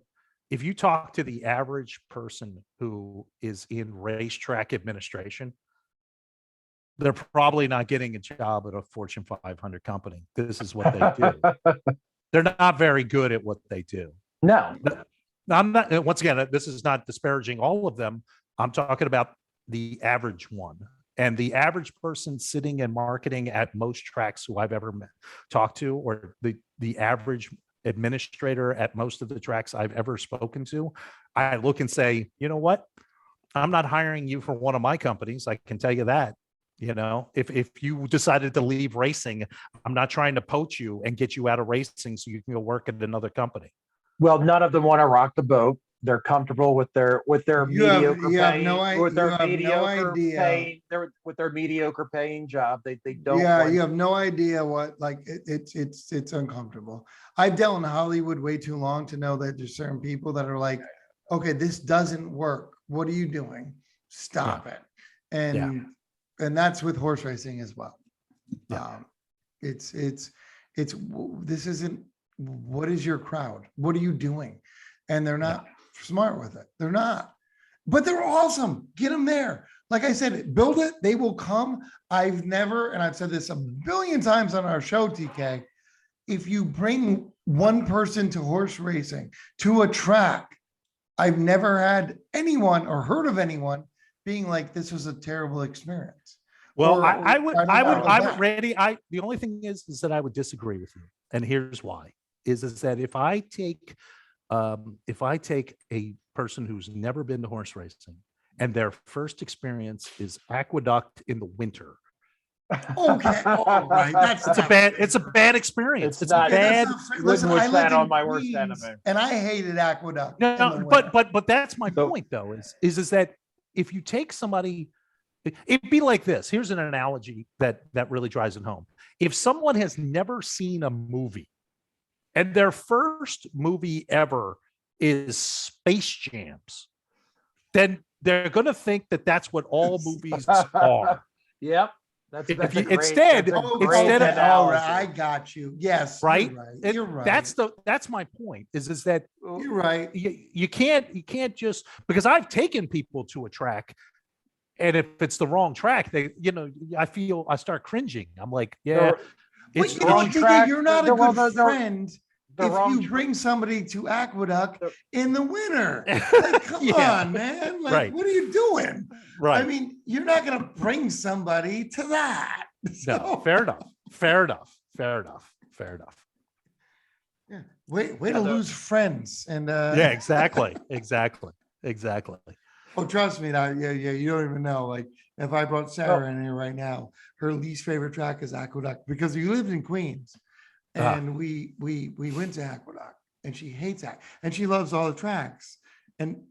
if you talk to the average person who is in racetrack administration, they're probably not getting a job at a Fortune 500 company. This is what they do. They're not very good at what they do. No, I'm not, once again, this is not disparaging all of them. I'm talking about the average one. And the average person sitting in marketing at most tracks who I've ever talked to, or the average administrator at most of the tracks I've ever spoken to, I look and say, you know what? I'm not hiring you for one of my companies. I can tell you that. If you decided to leave racing, I'm not trying to poach you and get you out of racing so you can go work at another company. well, none of them want to rock the boat. They're comfortable with their mediocre paying job. They don't. yeah, want- you have no idea what, like, it's uncomfortable. I've dealt in Hollywood way too long to know that there's certain people that are like, okay, this doesn't work. What are you doing? Stop it. And that's with horse racing as well. Yeah. This isn't, what is your crowd? What are you doing? And they're not smart with it. They're not, but they're awesome. Get them there. Like I said, build it. They will come. I've never, and I've said this a billion times on our show, TK, if you bring one person to horse racing, to a track, I've never had anyone or heard of anyone being like, this was a terrible experience. Well, Or- I would, don't I would, know I that. would, Randy, the only thing is that I would disagree with you. And here's why, is that if I take a person who's never been to horse racing and their first experience is Aqueduct in the winter, Okay, all right. it's a bad experience. It's not- bad. Listen, wish I lived that on in my worst Queens, enemy. and I hated Aqueduct. No, in the but winter. that's my So- point though, is that if you take somebody, it'd be like this. Here's an analogy that really drives it home. If someone has never seen a movie and their first movie ever is Space Jams, then they're going to think that that's what all movies are. Yep. That's a great, instead- that's a Oh, great instead of- all analogy. right, I got you. Yes, Right? You're right. It- You're right. That's my point, is that You're right. you can't just, because I've taken people to a track, and if it's the wrong track, I start cringing. I'm like, yeah, The- it's But you know wrong what, TK, track. you're not a Well, good the- friend the if wrong you tra- bring somebody to Aqueduct The- in the winter. Like, come Yeah. on, man. Like, Right. what are you doing? right. I mean, you're not going to bring somebody to that. No, So, fair enough. yeah. Way Yeah, to the- lose friends. And Yeah, exactly. oh, trust me, now, yeah, you don't even know. Like, if I brought Sarah in here right now, her least favorite track is Aqueduct because we lived in Queens, and we went to Aqueduct, and she hates that, and she loves all the tracks. And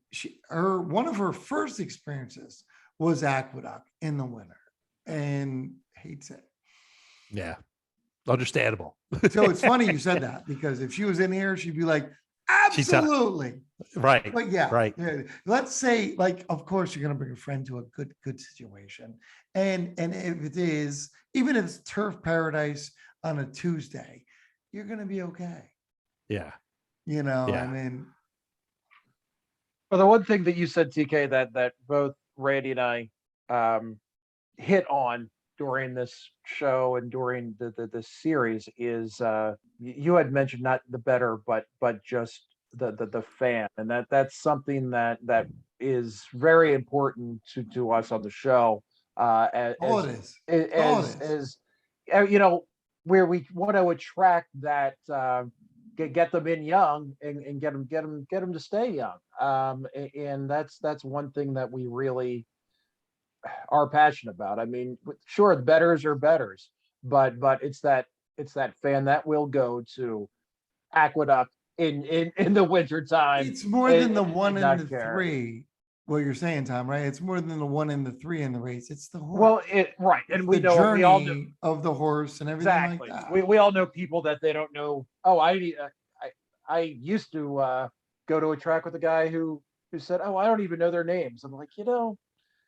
one of her first experiences was Aqueduct in the winter, and hates it. Yeah, understandable. So it's funny you said that, because if she was in here, she'd be like, She's not- absolutely. Right. But yeah, Right. yeah. Let's say, like, of course, you're gonna bring a friend to a good situation, and if it is, even if it's Turf Paradise on a Tuesday, you're going to be okay. Yeah. You know, Yeah. I mean, Well, the one thing that you said, TK, that both Randy and I hit on during this show and during the series is you had mentioned not the better, but just the fan, and that's something that is very important to us on the show. all it is. All it is. As you know, where we want to attract that get them in young and get them to stay young. And that's one thing that we really are passionate about. I mean, sure, the betters are betters, but it's that fan that will go to Aqueduct in the winter time It's more than the and one and not the care. three. What you're saying, Tom, right? It's more than the one and the three in the race. It's the horse. Well, right, and It's we the know we all know journey of the horse and everything like exactly. that. We all know people that they don't know. Oh, I used to go to a track with a guy who said, "Oh, I don't even know their names." I'm like,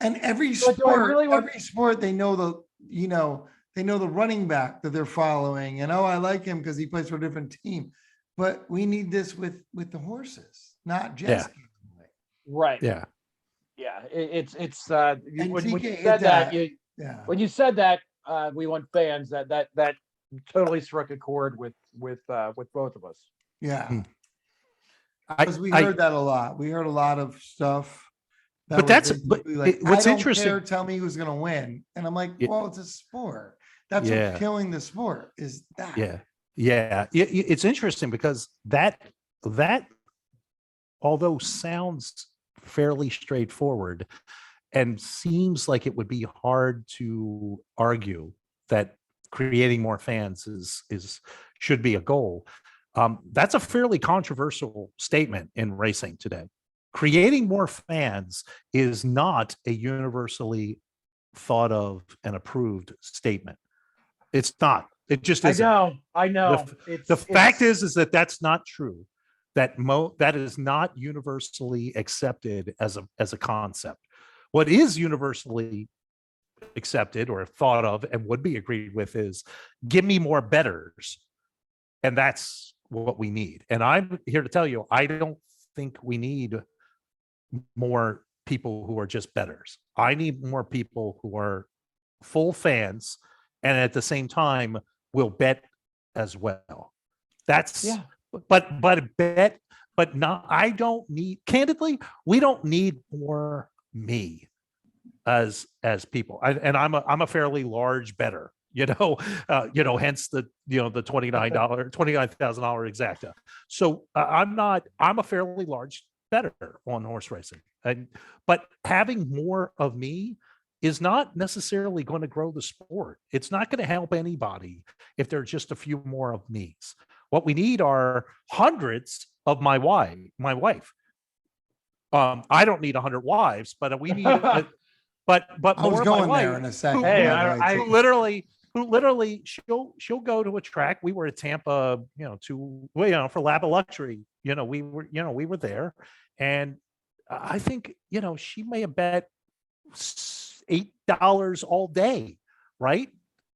And every but do I sport, really want? every sport, they know they know the running back that they're following, and oh, I like him because he plays for a different team. But we need this with the horses, not just gambling. Right. Yeah. Yeah. It's And when you TK hit said that, that. Yeah. when you said that, we want fans that totally struck a chord with both of us. Yeah. Hmm. Because we heard that a lot. We heard a lot of stuff. But was that's- basically but like, what's I don't interesting- care, tell me who's going to win. And I'm like, Yeah. well, it's a sport. That's Yeah. what's killing the sport is that. Yeah. Yeah. It's interesting because that although sounds fairly straightforward and seems like it would be hard to argue that creating more fans is should be a goal. That's a fairly controversial statement in racing today. Creating more fans is not a universally thought of and approved statement. It's not. It just isn't. I know. The fact is that that's not true. That is not universally accepted as a concept. What is universally accepted or thought of and would be agreed with is give me more betters, and that's what we need. And I'm here to tell you, I don't think we need more people who are just betters. I need more people who are full fans and at the same time will bet as well. That's Yeah. but bet, but not. I don't need. Candidly, we don't need more me as people. I'm a fairly large bettor. Hence the the $29,000 exacta. So I'm a fairly large bettor on horse racing, but having more of me is not necessarily going to grow the sport. It's not going to help anybody if there are just a few more of me's. What we need are hundreds of my wife. I don't need 100 wives, but we need but I was more of my going wife there in a second. Hey, by the way, who too. literally she'll go to a track. We were at Tampa, for Lab of Luxury. We were there, and I think she may have bet $8 all day, right?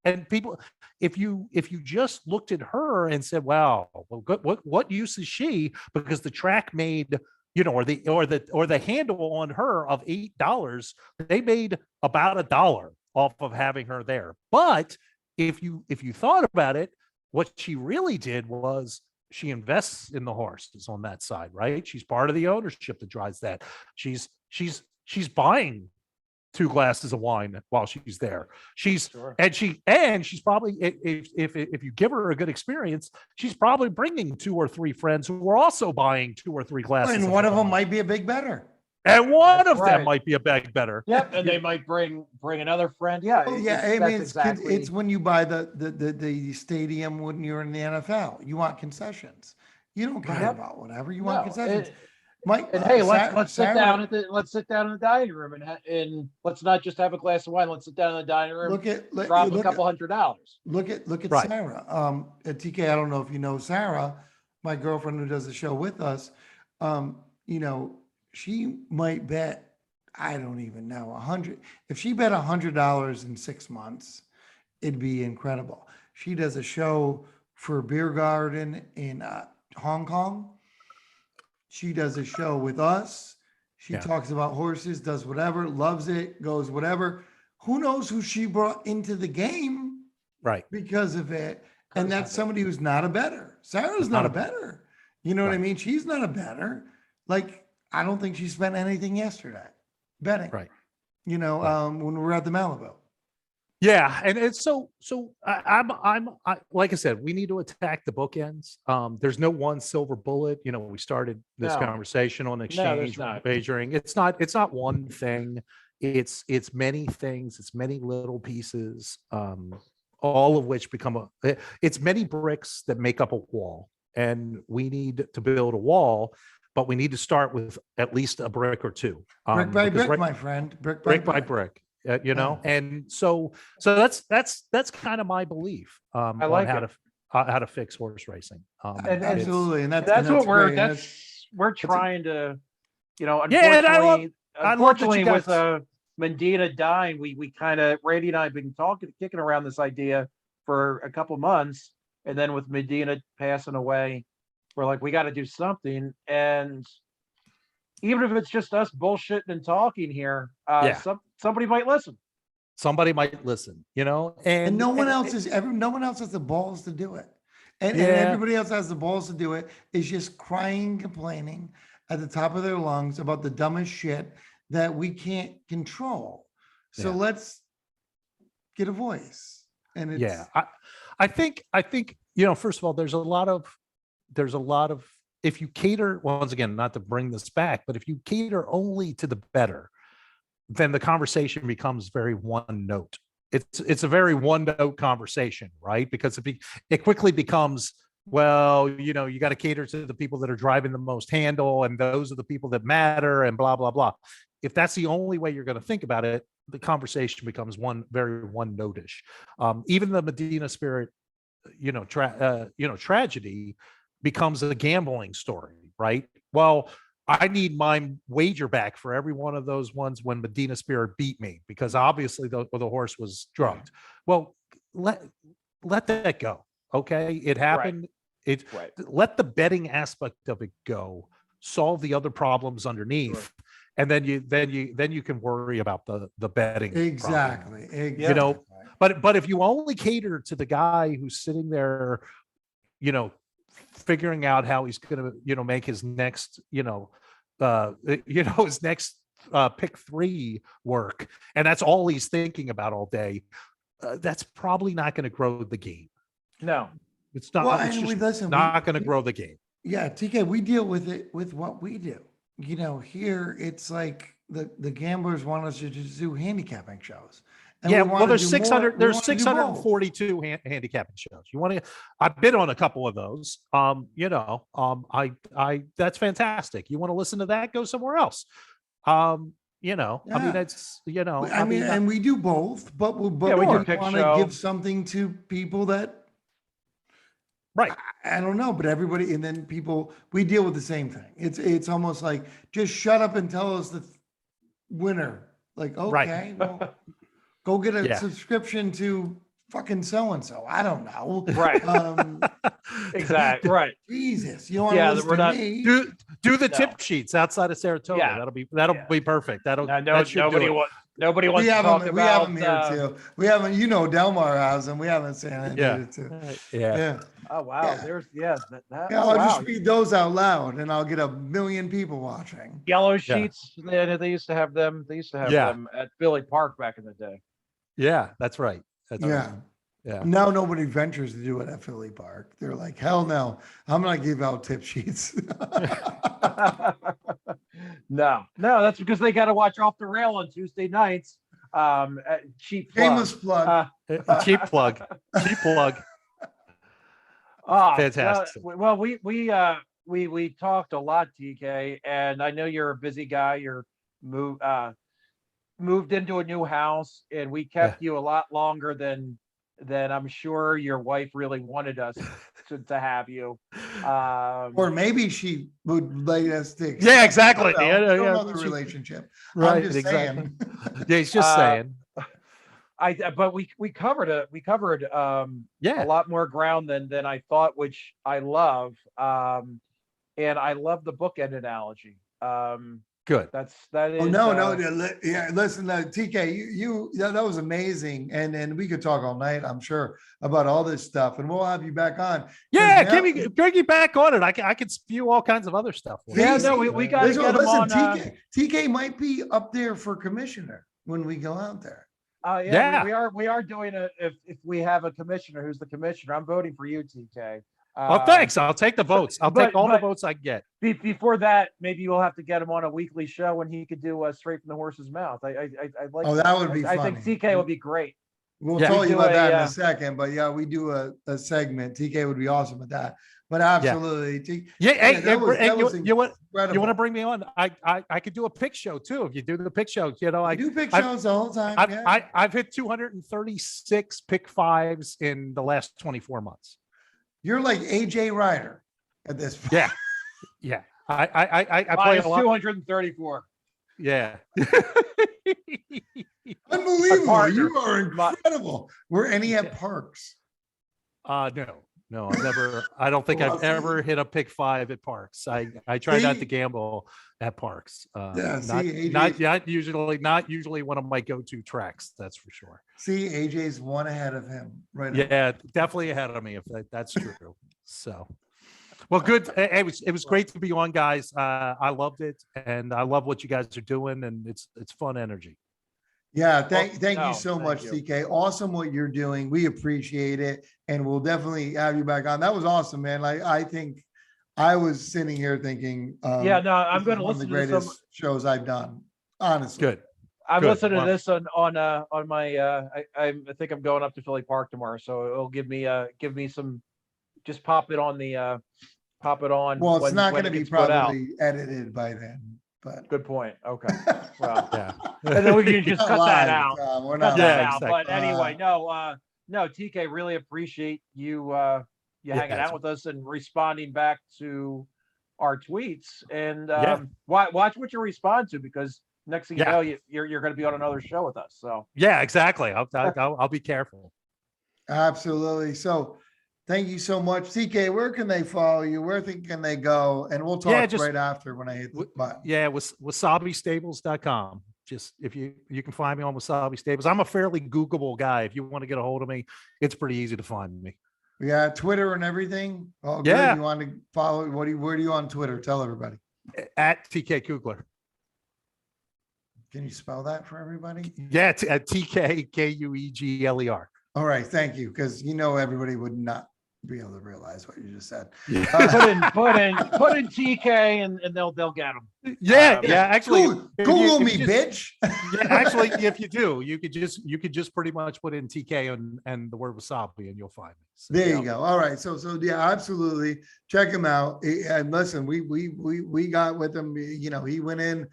And people, if you just looked at her and said, "Wow, well, what use is she?" Because the track made, or the handle on her of $8, they made about $1 off of having her there. But if you thought about it, what she really did was she invests in the horses on that side, right? She's part of the ownership that drives that. She's buying 2 glasses of wine while she's there. She's Sure. and she's probably, if you give her a good experience, she's probably bringing 2 or 3 friends who are also buying 2 or 3 glasses. And one of them might be a big bettor. And one That's of them right. might be a bag better. Yep, and they might bring another friend. Yeah, Oh, yeah, I mean, it's when you buy the stadium when you're in the NFL. You want concessions. You don't care Yep. about whatever. You want No, concessions. Mike, and hey, let's sit Sarah- down in the dining room and let's not just have a glass of wine. Let's sit down in the dining room. Look at drop a look couple at, $100. look at Right. Sarah. At TK, I don't know if you know Sarah, my girlfriend who does the show with us. She might bet, I don't even know, 100. If she bet $100 in 6 months, it'd be incredible. She does a show for Beer Garden in Hong Kong. She does a show with us. She Yeah. talks about horses, does whatever, loves it, goes whatever. Who knows who she brought into the game Right. because of it? And that's somebody who's not a bettor. Sarah's Not not a a bettor. You know what I Right. mean? She's not a bettor. Like, I don't think she spent anything yesterday betting. Right. You know, Right. when we were at the Malibu. Yeah, and it's I like I said, we need to attack the bookends. There's no one silver bullet. You know, we started this No. conversation on there's exchange not. wagering. It's not one thing. It's many things. It's many little pieces, all of which become it's many bricks that make up a wall. And we need to build a wall, but we need to start with at least a brick or two. Brick by because brick, my friend. Brick by brick. You know, and so that's kind of my belief I on like how it. to fix horse racing. And Absolutely. And That's what we're great. we're trying to, Yeah, and unfortunately, I love that you unfortunately with guys- Medina dying, we kind of, Randy and I have been kicking around this idea for a couple months, and then with Medina passing away, we're like, we got to do something. And even if it's just us bullshitting and talking here, Yeah. somebody might listen. somebody might listen, you know, And no one else has the balls to do it. And Yeah. everybody else has the balls to do it is just crying, complaining at the top of their lungs about the dumbest shit that we can't control. So Yeah. let's get a voice. And it's yeah, I think you know, first of all, there's a lot of if you cater, once again, not to bring this back, but if you cater only to the better, then the conversation becomes very one note. It's a very one note conversation, right? Because it quickly becomes, well, you know, you got to cater to the people that are driving the most handle, and those are the people that matter, and blah blah blah. If that's the only way you're going to think about it, the conversation becomes very one notish. Even the Medina Spirit, tragedy becomes a gambling story, right? Well, I need my wager back for every one of those ones when Medina Spirit beat me, because obviously the horse was drugged. Well, let that go. Okay, it happened. Right. Let the betting aspect of it go. Solve the other problems underneath, Sure. and then you can worry about the betting. problem. exactly. You know, but if you only cater to the guy who's sitting there, you know, figuring out how he's going to, you know, make his next, his next pick three work, and that's all he's thinking about all day, that's probably not going to grow the game. No. It's not. Well, it's and just not going to grow the game. Yeah, TK, we deal with it with what we do. You know, here it's like the gamblers want us to just do handicapping shows. And Yeah, we well, wanna there's do 600. more- we There's wanna do both. 642 handicapping shows. You want to? I've been on a couple of those. That's fantastic. You want to listen to that? Go somewhere else. I mean, Yeah. it's I mean, and we do both, but we Yeah, we do want pick to show. give something to people that right. I don't know, but everybody, and then people, we deal with the same thing. It's almost like, just shut up and tell us the winner. Like, Right. okay, well, go get a Yeah. subscription to fucking so-and-so. I don't know. Right. Exactly. Right. Jesus, you don't want Yeah, to listen we're to not- me. Do the No. tip sheets outside of Saratoga. Yeah. That'll Yeah. be perfect. That should do Nobody it. nobody wants We to have talk them, about. here too. We haven't, Delmar has them. We haven't San Yeah. Antonio too. Yeah. Yeah. Oh wow, Yeah. there's Yeah, oh, I'll wow. just read those out loud and I'll get 1 million people watching. Yellow sheets. They used to have them. They used to have Yeah. them at Philly Park back in the day. Yeah, that's right. That's Yeah. right. Yeah. Now nobody ventures to do it at Philly Park. They're like, hell no, I'm gonna give out tip sheets. No, that's because they got to watch Off the Rail on Tuesday nights. Cheap plug. Shameless plug. Cheap plug. Cheap plug. Fantastic. Well, we talked a lot, TK, and I know you're a busy guy. You're moved into a new house, and we kept you a lot longer than I'm sure your wife really wanted us to have you. Or maybe she would like us to. Yeah, exactly. I don't know. Yeah, We don't know the she- relationship. Right. I'm just Exactly. saying. Yeah, he's just saying. but we covered a Yeah, lot more ground than I thought, which I love. And I love the bookend analogy. good. That Oh, is no, yeah, listen, TK, that was amazing. And we could talk all night, I'm sure, about all this stuff, and we'll have you back on. 'cause Yeah, now- bring you back on it. I can spew all kinds of other stuff. for Yeah, you. no, we gotta Listen, get him on. TK might be up there for commissioner when we go out there. Yeah, we are doing it. If we have a commissioner who's the commissioner, I'm voting for you, TK. Oh, thanks. I'll take the votes. I'll take all the votes I get. Before that, maybe we'll have to get him on a weekly show when he could do straight from the horse's mouth. I like. Oh, that would be I funny. think TK would be great. We'll Yeah. tell We you do about that in a, a second, but yeah, we do a segment. TK would be awesome at that. But absolutely, Yeah, hey, that was you want incredible. to bring me on? I could do a pick show too. If you do the pick show, I do pick shows the whole time. Yeah. I've hit 236 pick fives in the last 24 months. You're like AJ Ryder at this point. Yeah, yeah. I play a lot. 234. Yeah. Unbelievable. partner. You are incredible. Were any at Parks? No, I don't think Well, I've ever hit a pick five at Parks. I try not to gamble at Parks. Yeah, not usually one of my go-to tracks. That's for sure. See, AJ's one ahead of him. Right. Yeah, definitely ahead of me if that's true. So, well, good. It was great to be on, guys. I loved it, and I love what you guys are doing, and it's fun energy. Yeah, thank no, you so thank much, you. TK. Awesome what you're doing. We appreciate it, and we'll definitely have you back on. That was awesome, man. Like, I think I was sitting here thinking, Yeah, no, I'm this is going to one of the listen to greatest some. shows I've done. Honestly, Good. I'm Good. listening Wow. to this on my. I think I'm going up to Philly Park tomorrow, so it'll give me some. Just pop it on the. Pop it on. well, it's when- not when going to it be gets put out. probably edited by then, but Good point. Okay. Well, Yeah. and then we can just Not cut live, that out. Tom. We're Cut not that Yeah, live. out. exactly. But anyway, no, TK, really appreciate you hanging Yes. out with us and responding back to our tweets. And Yeah. watch what you respond to, because next thing you Yeah. know, you're going to be on another show with us. So Yeah, exactly. I'll be careful. Absolutely. So thank you so much. TK, where can they follow you? Where can they go? And we'll talk just- right after when I hit the button. Yeah, wasabistables.com. Just if you can find me on Wasabi Stables. I'm a fairly Googleable guy. If you want to get a hold of me, it's pretty easy to find me. Yeah, Twitter and everything. Oh, good. Yeah. You want to follow? Where are you on Twitter? Tell everybody. At TK Kugler. Can you spell that for everybody? Yeah, at TK Kuegler. All right, thank you. Because everybody would not be able to realize what you just said. put in TK and they'll get them. Yeah. Actually, Google if me, you just- bitch. yeah, actually, if you do, you could just pretty much put in TK and the word wasabi, and you'll find me. So, There you go. All right. So yeah, absolutely. Check him out. And listen, we got with him. He went in.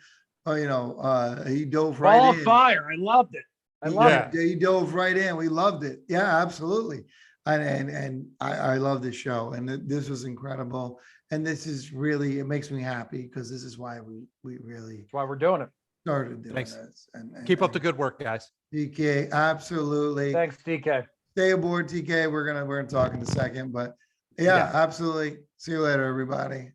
He dove right Ball in. of fire. I loved it. I love Yeah. it. He dove right in. We loved it. Yeah, absolutely. And I love this show, and this was incredible. And this is really, it makes me happy, because this is why we really That's why we're doing it. started doing Thanks. this. And keep up the good work, guys. TK, absolutely. Thanks, TK. Stay aboard, TK. We're gonna talk in a second, but yeah, Yeah. absolutely. See you later, everybody.